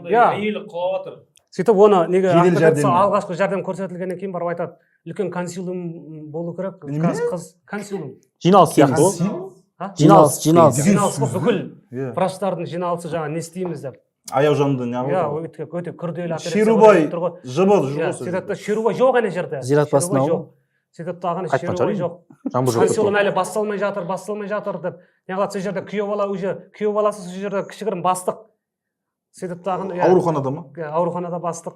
Әйелі құлап жатыр. Сөйтіп оны неге Жедел жәрдем. алғашқы жәрдем көрсетілгеннен кейін барып айтады, үлкен консилиум болу керек, қыз консилиум. Жиналыс сияқты ғой. Жиналыс. Жиналыс ғой, бүкіл Иә. врачтардың жиналысы жаңа не істейміз деп. Аяужанды не Иә, қылды? өте күрделі операция. Шерубай тұр ғой. жыбы Иә, жоқ. сөйтіп Шерубай жоқ ана жерде. Зират басына Шерубай ғой. жоқ. Сөйтіп ағаны Қайтқан Шерубай шығар жоқ. Жаңбыр жоқ. Консилиум әлі басталмай жатыр деп. Не қылады сол жерде күйеу бала уже күйеу баласы сол жерде кішігірім бастық. Сөйтіп ағаны Ауруханада ма? ауруханада бастық.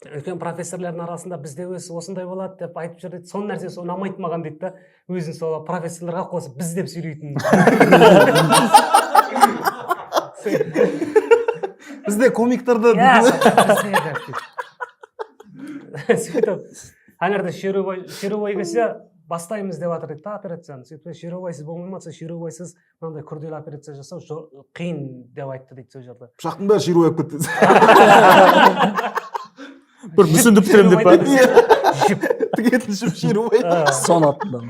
Үлкен профессорлардың арасында бізде осындай болады деп айтып жүр дейді. Соның нәрсесі ұнамайды маған дейді да. Өзін сол профессорларға қосып біз деп сөйлейтін. Бізде комиктерді сөйтіп ана жерде Шерубай келсе бастаймыз деп жатыр дейді да операцияны. Сөйтіп Шерубайсыз болмай ма? Шерубайсыз мынандай күрделі операция жасау қиын деп айтты дейді сол жерде. пышақтың бәрі Шерубай кетті. Бір мүсінді бітірем деп па. Тігетін жіп Шерубай. Соны аттым.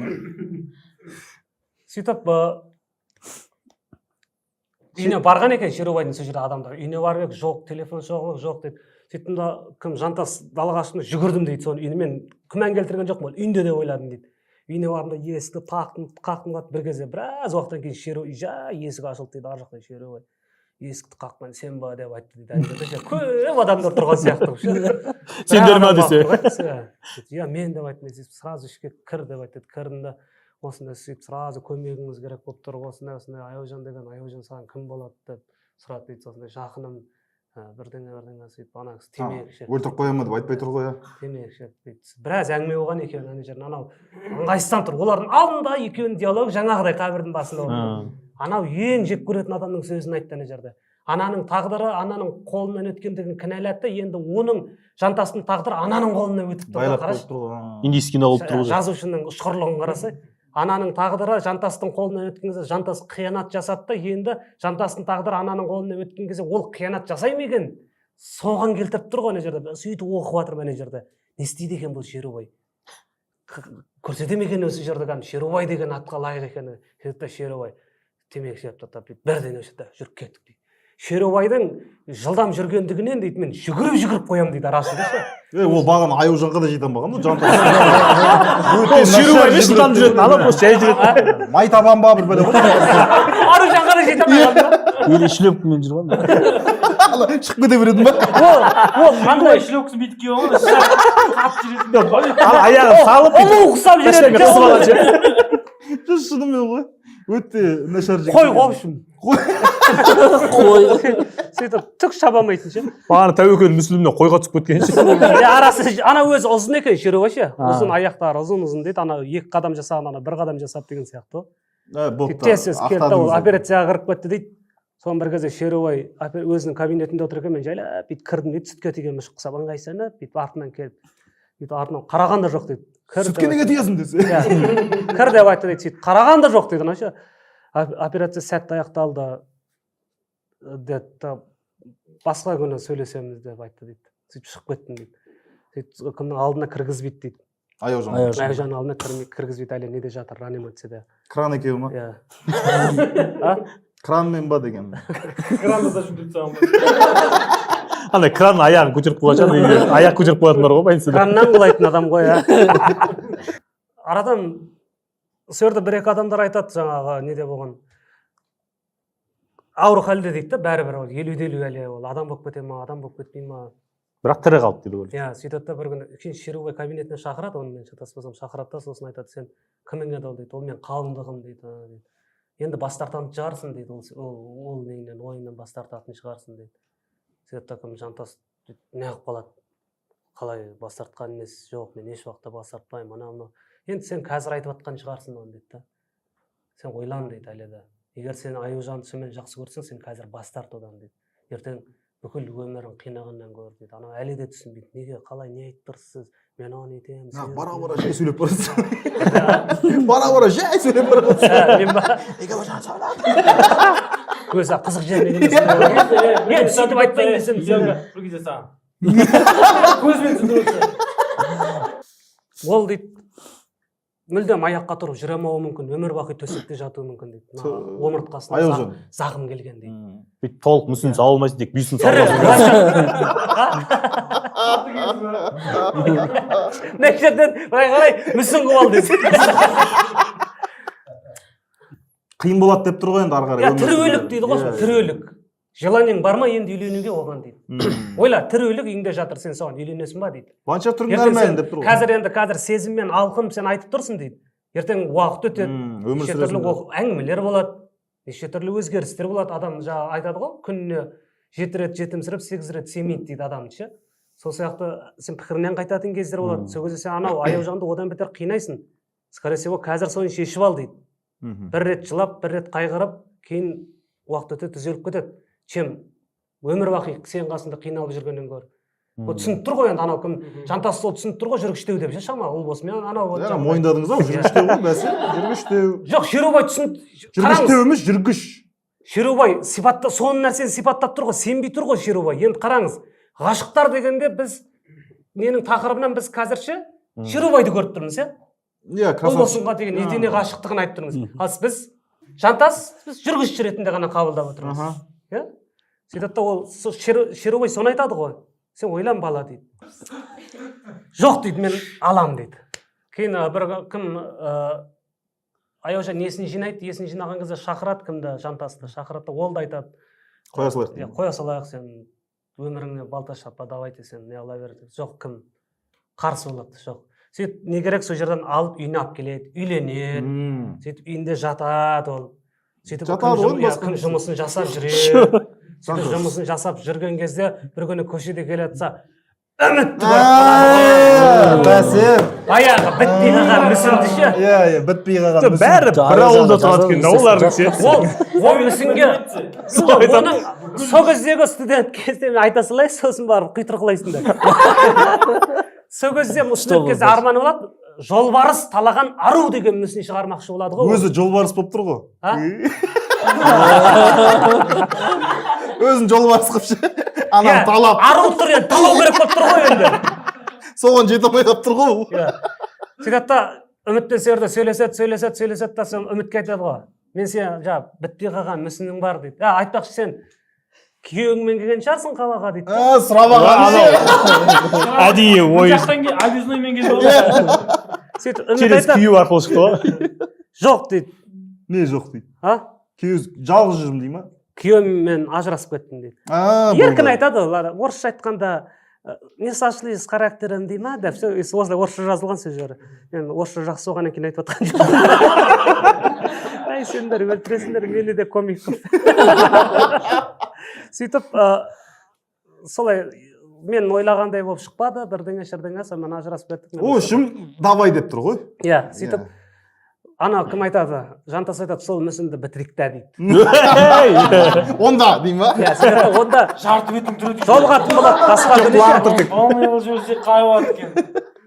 Сөйтіп үйіне барған екен Шерубайдың сол жерде адамдар. Үйіне барып жоқ, телефон жоқ дейді. Сөйттім да кім Жантас далаға шықтым жүгірдім дейді. Соны үйіне мен күмән келтірген жоқпын, үйінде деп ойладым дейді. Үйіне бардым да есікті қақтым бір кезде біраз уақыттан кейін Шерубай есік ашылды дейді, ар жақтан Шерубай. Есікті қаққан сен ба деп айтты дейді. Көп адамдар тұрған сияқты. Сендер ма десе. Иә, мен деп айттым, сразу ішке кір деп айтты. Кірдім да осындай сөйтіп сразу көмегіңіз керек болып тұр, осындай Аяужан деген, Аяужан саған кім болады деп сұрады дейді. Осындай жақыным бірдеңе сөйтіп ана кісі темекі өлтіріп қоямын деп айтпай тұр ғой. темекі дейді. Біраз әңгіме болған екен ана жерде. Анау ыңғайсызданып тұр. Олардың алдында екеуінің диалогы жаңағыдай қабірдің басында болды. Анау ең жек көретін адамның сөзін айтты ана жерде. Ананың тағдыры ананың қолынан өткендігін кінәлады, енді оның Жантастың тағдыры ананың қолынан өтіп тұр. Қарашы. Индийский кино болып тұр ғой. Жазушының ұшқырлығын қарасай. Ананың тағдыры Жантастың қолынан өткен кезде Жантас қиянат жасады да, енді Жантастың тағдыры ананың қолынан өткен кезде ол қиянат жасай ма екен? Соған келтіріп тұр ғой ана жерде. Сөйтіп оқып жатыр ана жерде. Не істейді екен бұл Шерубай? Көрсете ме екен осы жерде Шерубай деген атқа лайық екені? Шерубай темекі шегіп тастап дейді. Бірден өшті да жүріп кеттік дейді. Шерубайдың жылдам жүргендігінен дейді, мен жүгіріп қоямын дейді арасында ше. Ол бағана Аяужанға да жете алмаған ғой, Жантас. Шерубай емес жылдам жүретін, ана просто жай жүретін. Май табан ба бір бәле ғой. Аяужанға да жете алмаған да. Елі шлепкімен жүрген. Шығып кете беретін ба? Ол қандай шлепкісін бүйтіп киіп алған. Қатып жүретін. Аяғын салып ұқсап жүреді. Шынымен ғой. Өте нашар жігіт. Қой қойшым. Қой. Сөйтіп түк шаба алмайтын ше. бағана тәуекел мүсілімнен қойға түсіп кеткен ше. Арасы ана өзі ұзын екен Шерубай ше. Ұзын аяқтары ұзын дейді. Ана 2 қадам жасаған ана 1 қадам жасап деген сияқты. Тез келді ол операцияға кіріп кетті дейді. соны бір кезде Шерубай өзінің кабинетінде отыр екен, мен жайлап бүйтіп кірдім дейді, сүтке тиген мышық құсап ыңғайсызданып бүйтіп артынан келіп бүйтіп артынан қараған да жоқ дейді. Сүтке неге тиесің десе. Кір деп айтты дейді, сөйтіп қараған да жоқ дейді. Анаша операция сәтті аяқталды деді, басқа күні сөйлесеміз деп айтты дейді. Сөйтіп шығып кеттім дейді. Сөйтіп кімнің алдына кіргізбейді дейді. Аяужан алдына кіргізбейді, әлі неде жатыр, реанимацияда. Кран екеуі ма? Иә. Кранмен ба деген. Кранды да жүгіріп тастаған. Андай кран аяғын көтеріп қойған, аяқ көтеріп қоятындар ғой больницада. Краннан құлайтын адам ғой, иә. Арадан сол жерде бір-екі адамдар айтады, жаңағы неде болған ауыр халде дейді да, бәрібір ол 50-50 әлі ол адам болып кете ма, адам болып кетпей ма. Бірақ тірі қалды дейді ғой. Иә, сөйтеді да бір күні Шерубай кабинетіне шақырады, оны мен шатаспасам шақырады да, сосын айтады, сен кімің еді ол дейді, ол мен қалыңдығым дейді. Енді бас тартатын шығарсың дейді, ол неңнен ойыннан бас тартатын шығарсың дейді. Сөйтеді кім жантас неғып қалады, қалай бас тартқан емес, жоқ, мен еш уақытта бас тартпаймын, анау. Енді сен қазір айтып жатқан шығарсың оны дейді да. Сен ойлан дейді әлі де. Егер сен Аяужанды шынымен жақсы көрсең, сен қазір бас тарт одан дейді. Ертең бүкіл өмірін қинағаннан гөр дейді. Анау әлі де түсінбейді. Неге, қалай, не айтып тұрсыз? Мен оны етемін. Бара-бара жай сөйлеп барасың. Бара-бара жай сөйлеп барасың. Мен ба? Өзі қызық жеріне келесің. Мен сөйтіп айтпайын десем. Бір кезде саған. Көзбен түсіндіріп. Ол дейді, мүлдем аяққа тұрып жүре алмауы мүмкін, өмір бақи төсекте жатуы мүмкін дейді. Омыртқасына зақым келген дейді. Бүйтіп толық мүсін сала алмайсың, тек бүйсін сала аласың. Мына жерден былай қарай мүсін қылып ал десең. Қиын болады деп тұр ғой енді ары қарай. Тірі өлік дейді ғой, тірі өлік. Желаниең бар ма енді үйленуге оған дейді. Ойла, тірі өлік үйіңде жатыр, сен соған үйленесің ба дейді. Банша түрің нормально деп тұр ғой. Қазір сезіммен алқынып сен айтып тұрсың дейді. Ертең уақыт өтеді, неше түрлі әңгімелер болады, неше түрлі өзгерістер болады. Адам жаңа айтады ғой, күніне 7 рет жетімсіреп, 8 рет семейді дейді адамды ше. Сол сияқты сен пікірінен қайтатын кездер болады. Сол кезде сен анау Аяужанды одан бетер қинайсың. Скорее всего, қазір соны шешіп ал дейді. Бір рет жылап, бір рет қайғырып, кейін уақыт өте түзеліп кетеді. Чем өмір бақи сен қасында қиналып жүргеннен гөрі. Ол түсініп тұр ғой енді анау кім жантасы сол түсініп тұр ғой жүргіштеу деп ше шама ол болсын. Мен анау мойындадыңыз ау жүргіштеу ғой бәсе. Жүргіштеу. Жоқ, Шерубай түсініп. Жүргіштеу емес, жүргіш. Шерубай сипатта соның нәрсені сипаттап тұр ғой, сенбей тұр ғой Шерубай. Енді қараңыз, ғашықтар дегенде біз ненің тақырыбынан біз қазірше Шерубайды көріп тұрмыз, иә? Иә, ол досыңға деген етене ғашықтығын айтып тұрмыз. Ал біз жантас, біз жүргізуші ретінде ғана қабылдап отырмыз. Иә? Сөйтеді да ол Шерубай соны айтады ғой. Сен ойлан бала дейді. Жоқ дейді, мен алам дейді. Кейін бір кім Аяужан несін жинайды, есін жинаған кезде шақырады кімді, жантасты шақырады, ол да айтады. Қоя салайық. Қоя салайық, сен өміріңе балта шаппа, давайте сен не ала бер. Жоқ, кім қарсы болады, жоқ. Сөйтіп не керек, сол жерден алып үйіне алып келеді, үйленеді. Сөйтіп үйінде жатады ол. Сөйтіп кім жұмысын жасап жүреді. Сөйтіп жұмысын жасап жүрген кезде бір күні көшеде келеді, үмітті көріп бәсе. Баяғы бітпей қалған мүсінді ше. Иә, бітпей қалған мүсін. Бәрі бір ауылда тұрады екен, олардың ше. Ол мүсінге оның сол кездегі студент кезде айта салайын, сосын барып құйтырқылайсыңдар. Сол кезде студент кезде арманы болады, жолбарыс талаған ару деген мүсін шығармақшы болады ғой. Өзі жолбарыс болып тұр ғой. Өзін жолбарыс қып ше. Анам талап. Ару тұр енді, талау керек болып тұр ғой енді. Соған жете алмай қалып тұр ғой. Сөйтеді да үмітпен серді сөйлеседі да сен үмітке айтады ғой. Мен сен жаңа бітпей қалған мүсінің бар дейді. Айтпақшы сен күйеуіңмен келген шығарсың қалаға дейді. Сұрабаған әдейі ой. Объездоймен келді ғой. Сөйтіп үміт Через айтады. күйеу арқылы шықты ғой. Жоқ дейді. Не жоқ дейді? Күйеуіз жалғыз жүрмін дей ма? Күйеуіммен ажырасып кеттім дейді. Еркін айтады, орысша айтқанда не сошлись с характером дей ма деп, осылай орысша жазылған сөздері. Мен орысша жақсы болғаннан кейін айтып отқан жоқпын. Ай, сендер өлтіресіңдер, мені де комик қылып. Сөйтіп солай мен ойлағандай болып шықпады, бірдеңе сонымен ажырасып кеттік. О, шым давай деп тұр ғой. Иә, сөйтіп ана кім айтады, Жантас айтады, сол мүсінді бітірейік та дейді. Онда дейм ба? Иә, себебі онда жарты бетін түрі жолығатын болады, басқа күні ше. алмай ол жерде қайуат екен.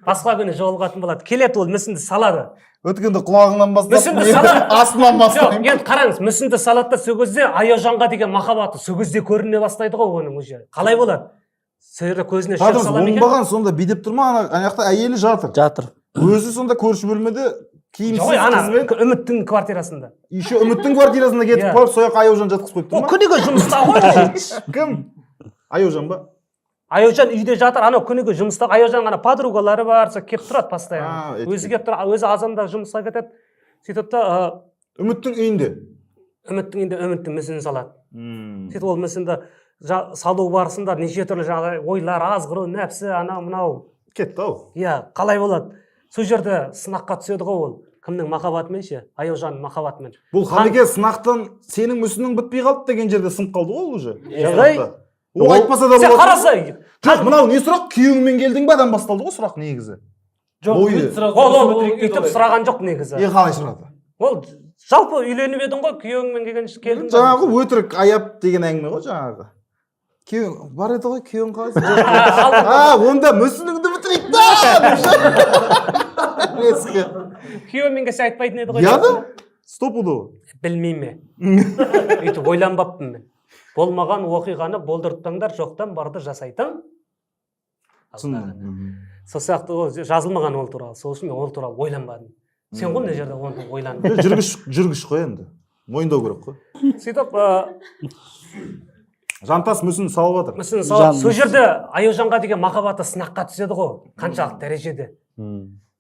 Басқа күні жолығатын болады. Келеді ол мүсінді салады. Өткенде құлағынан бастап, Мүсінді салады. астынан Жоқ, бастап. енді қараңыз, мүсінді салады да сол кезде Аяужанға деген махаббаты сол кезде көріне бастайды ғой оның уже. Қалай болады? Сол жерде көзіне шөп Тадырс, сала ма екен? оңбаған сонда бидеп тұр ма? Ана жақта әйелі жатыр. Жатыр. Өзі сонда көрші бөлмеде киімсіз Жоқ, ана қызбен, Үміттің квартирасында. еще Үміттің квартирасына кетіп Иә. қойып, сояқ Аяужан жатқызып қойып тұр Ол ма? күніге жұмыста ғой. Кім? Аяужан ба? Аяужан үйде жатыр, анау күніге жұмыста. Аяужан ғана подругалары бар, сол келіп тұрады постоянно. Өзі келіп тұрады, өзі азанда жұмысқа кетеді. Сөйтіп та Үміттің үйінде. Үміттің үйінде Үміттің мүсінін салады. Сөйтіп ол мүсінді салу барысында неше түрлі жаңағы ойлар, азғыру, нәпсі, анау мынау. Кетті ау. Иә, қалай болады? Сол жерде сынаққа түседі ғой ол. Кімнің махаббатымен ше? Аяужанның махаббатымен. Бұл Хамеке сынақтан сенің мүсінің бітпей қалды деген жерде сынып қалды ғой ол уже. Ей, Ол айтпаса да сен болады. қараса. Жоқ, мынау не сұрақ? Күйеуіңмен келдің ба? Адам басталды ғой сұрақ негізі. Жоқ, Ойы. бет сразу Ол бітірейік деді үйтіп ғой. сұраған жоқ негізі. Қалай сұрады? Ол жалпы үйленіп едің ғой, күйеуіңмен келдің. Жаңағы өтірік аяп деген әңгіме ғой жаңағы. Күйеуің бар еді ғой, күйеуің қалай? Онда мүсініңді бітірейік та! Күйеуімен келсе айтпайтын еді ғой. Яды? Стопудово. Білмейме. Үйтіп ойланбаппын мен. Болмаған оқиғаны болдыртпаңдар, жоқтан барды жасайтын. Сол сияқты ол жазылмаған ол туралы. Сол үшін мен ол туралы ойланбадым. Сен ғой мына жерде оны ойланып. Жүргіш қой енді. Мойындау керек қой. Сөйтіп Жантас мүсін салып жатыр. мүсін салып, сол жерде Аяужанға деген махаббаты сынаққа түседі ғой. Қаншалық дәрежеде.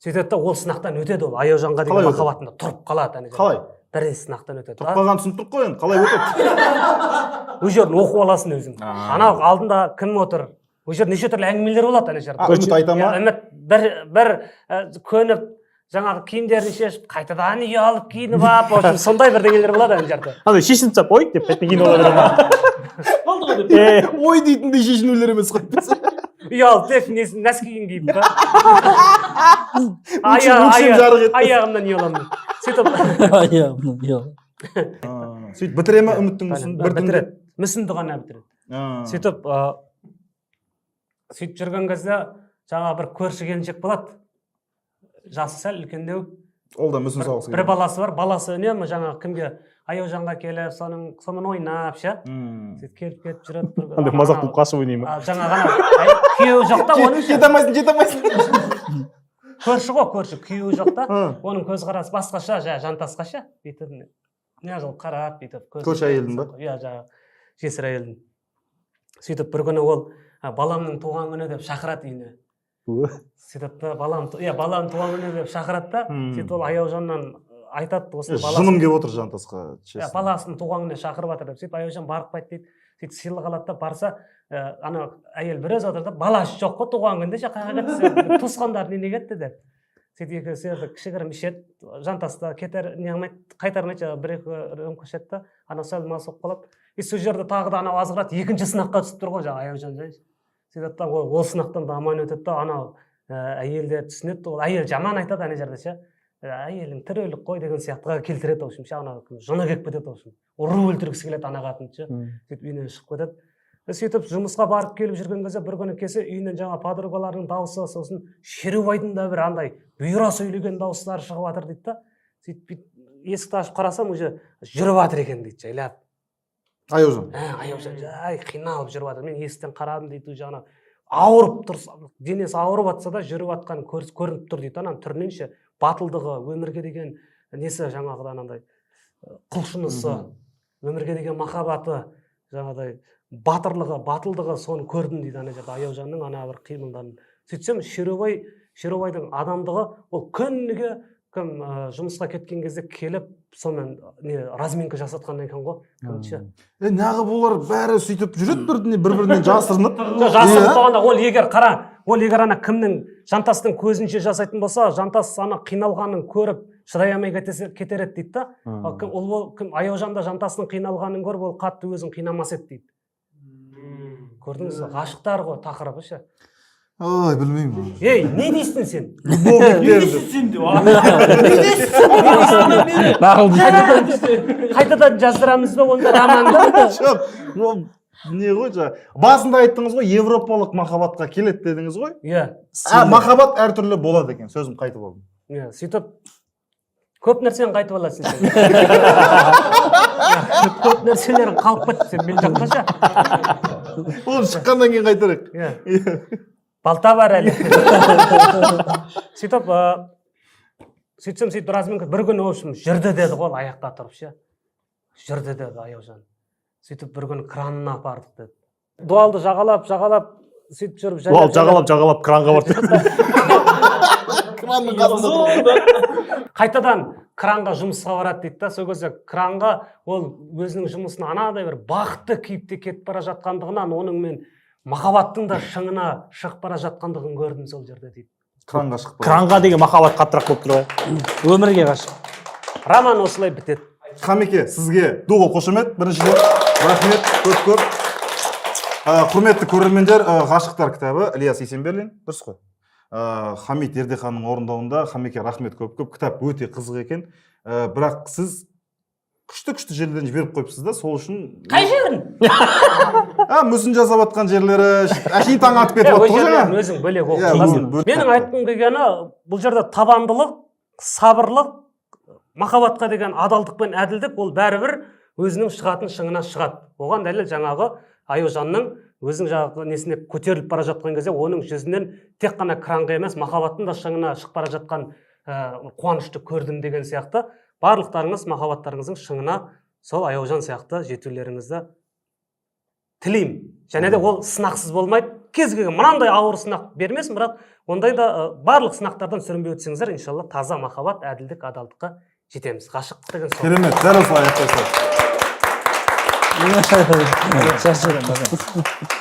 Сөйтеді да ол сынақтан өтеді ол. Аяужанға деген махаббатында тұрып қалады. Қалай? Бір сынақтан өтеді. Тұрып қалған түсініп тұр қой енді. Қалай өтеді? Ол жерін оқып аласың өзің. Анау алдында кім отыр? Ол жерде неше түрлі әңгімелер болады ана жерде. Үміт айта ма? Үміт бір көніп жаңағы киімдерін шешіп қайтадан үй алып киініп алып, сондай бірдеңелер болады ана жерде. Андай шешініп тастап ой деп бетіне киініп ала береді. Болды ғой деп. Ой дейтіндей шешінулер емес қой. Үй алып тек нәскиін киіп та. Өкшем жарық етті. Аяғымнан үй аламын. Сөйтіп Сөйтіп бітіре ме Үміттің мүсінін? бітіреді. Мүсінді ғана бітіреді. Сөйтіп сөйтіп жүрген кезде жаңа бір көрші келіншек болады. Жасы сәл үлкендеу. Ол да мүсін салғысы Бір баласы бар. Баласы үнемі жаңағы кімге Аяужанға келіп, сонымен ойнап ше. Сөйтіп келіп жүреді. Андай мазақ қылып қашып ойнай ма? Жаңа ғана күйеуі жоқ та оның. Жете алмайсың. Көрші ғой, көрші. Күйеуі жоқ та. Оның көзқарасы басқаша, Жантасқаша. Бүйтіп неғыл қарап, бүйтіп. Көрші әйелдің ба? Иә, жаңағы жесір әйелдің. Сөйтіп бір күні ол баламның туған күні деп шақырады үйіне. Сөйтіп балам туған күні деп шақырады да, сөйтіп ол Аяужаннан айтады, осы жыным келіп отыр Жантасқа. Баласының туған күніне шақырып жатыр деп. Сөйтіп Аяужан барып қайт дейді. Сөйтіп сыйлық алады да, барса ана әйел бір өзі отыр да, баласы жоқ қой туған күнде ше, қайға кетті, туысқандар неге кетті деп. Сөйтіп екеуі кішігірім ішеді, Жантасты кетер не қылмайды, қайтармайды, бір-екі рөмке ішеді да, ана сәл мас болып қалады. Сол жерде тағы да анау азғырады, екінші сынаққа түсіп тұр ғой жаңағы Аяужан. Сөйтіп та ол сынақтан да аман өтеді да, анау әйел де түсінеді, ол әйел жаман айтады ана жерде ше. Әйелің тірілік қой деген сияқтыға келтіреді, в общем ше, ана жыны келіп кетеді, в общем. Ұры өлтіргісі келеді ана қатын ше. Сөйтіп үйінен шығып кетеді. Сөйтіп жұмысқа барып келіп жүрген кезде бір күні келсе үйінен жаңа подругаларының дауысы, сосын Шерубайдың да бір андай бұйра сөйлеген дауыстары шығып жатыр дейді да. Сөйтіп есікті ашып қарасам, уже жүріп жатыр екен дейді, жайлап. Аяужан. Аяужан жай қиналып жүріп жатыр. Мен есіктен қарадым дейді, жаңа ауырып тұрса, денесі ауырып жатса да жүріп жатқан көрініп тұр дейді. Ана түрінен ше, батылдығы, өмірге деген несі жаңағыдан андай құлшынысы, өмірге деген махаббаты, жаңағыдай батылдығы соны көрдім дейді ана жерде Аяужанның ана бір қимылдарын. Сөйтсем Шерубайдың адамдығы ол күніге кім жұмысқа кеткен кезде келіп сонымен разминка жасатқаннан екен ғой. Нағы бұлар бәрі сөйтіп жүреді бір-бірінен жасырынып. Жасырынып болғанда ол егер ана кімнің Жантастың көзінше жасайтын болса, Жантас ана қиналғанын көріп шыдай алмай кетер еді дейді да. Ол Аяужан да Жантастың қиналғанын көріп ол қатты өзін қинамас еді дейді. Көрдіңіз бе? Ғашықтар ғой тақырыбы ше. ой білмеймін ей не дейсің сен қайтадан жаздырамыз ба онда романды жоқ ол не ғой жаңа басында айттыңыз ғой европалық махаббатқа келеді дедіңіз ғой иә махаббат әртүрлі болады екен сөзім қайтып алдым иә сөйтіп көп нәрсені қайтып аласың сен көп нәрселерің қалып кетті сен мен жаққа ша оны шыққаннан кейін қайтарайық иә балта бар әлі сөйтіп сөйтсем сөйтіп біразмен бір күні в общем жүрді деді ғой аяққа тұрып ше жүрді деді аяужан сөйтіп бір күні кранына апардық деді дуалды жағалап сөйтіп жүріп жағалап кранға барды. қайтадан кранға жұмысқа барады дейді да сол кезде кранға ол өзінің жұмысын анадай бір бақытты кейіпте кетіп бара жатқандығынан оның мен махаббаттың да шыңына шығып бара жатқандығын көрдім сол жерде дейді кранға шығып Кранға деген махаббат қаттырақ болып тұр ғой. Өмірге ғашық. роман осылай бітеді Хамеке сізге ду қол қошемет біріншіден рахмет көп құрметті көрермендер ғашықтар кітабы Ілияс Есенберлин дұрыс қой Хамит Ердеханның орындауында Хамеке рахмет көп кітап өте қызық екен бірақ сіз күшті жерлерден жіберіп қойыпсыз да сол үшін қай жерін мүсін жасап жатқан жерлері әшейін таң атып кетіп жатты ғой жаңа өзің бөлек оқып менің айтқым келгені бұл жерде табандылық сабырлық махаббатқа деген адалдық пен әділдік ол бәрібір өзінің шығатын шыңына шығады оған дәлел жаңағы аяужанның өзің жаңағы несіне көтеріліп бара жатқан кезде оның жүзінен тек қана кранға емес махаббаттың да шыңына шығып бара жатқан қуанышты көрдім деген сияқты барлықтарыңыз махаббаттарыңыздың шыңына сол аяужан сияқты жетулеріңізді тілеймін және де ол сынақсыз болмайды кез келген мынандай ауыр сынақ бермесін бірақ ондай да барлық сынақтардан сүрінбей өтсеңіздер иншалла таза махаббат әділдік адалдыққа жетеміз ғашықтық деген сол керемет дәл осылай аяқтайсыз Шашырым.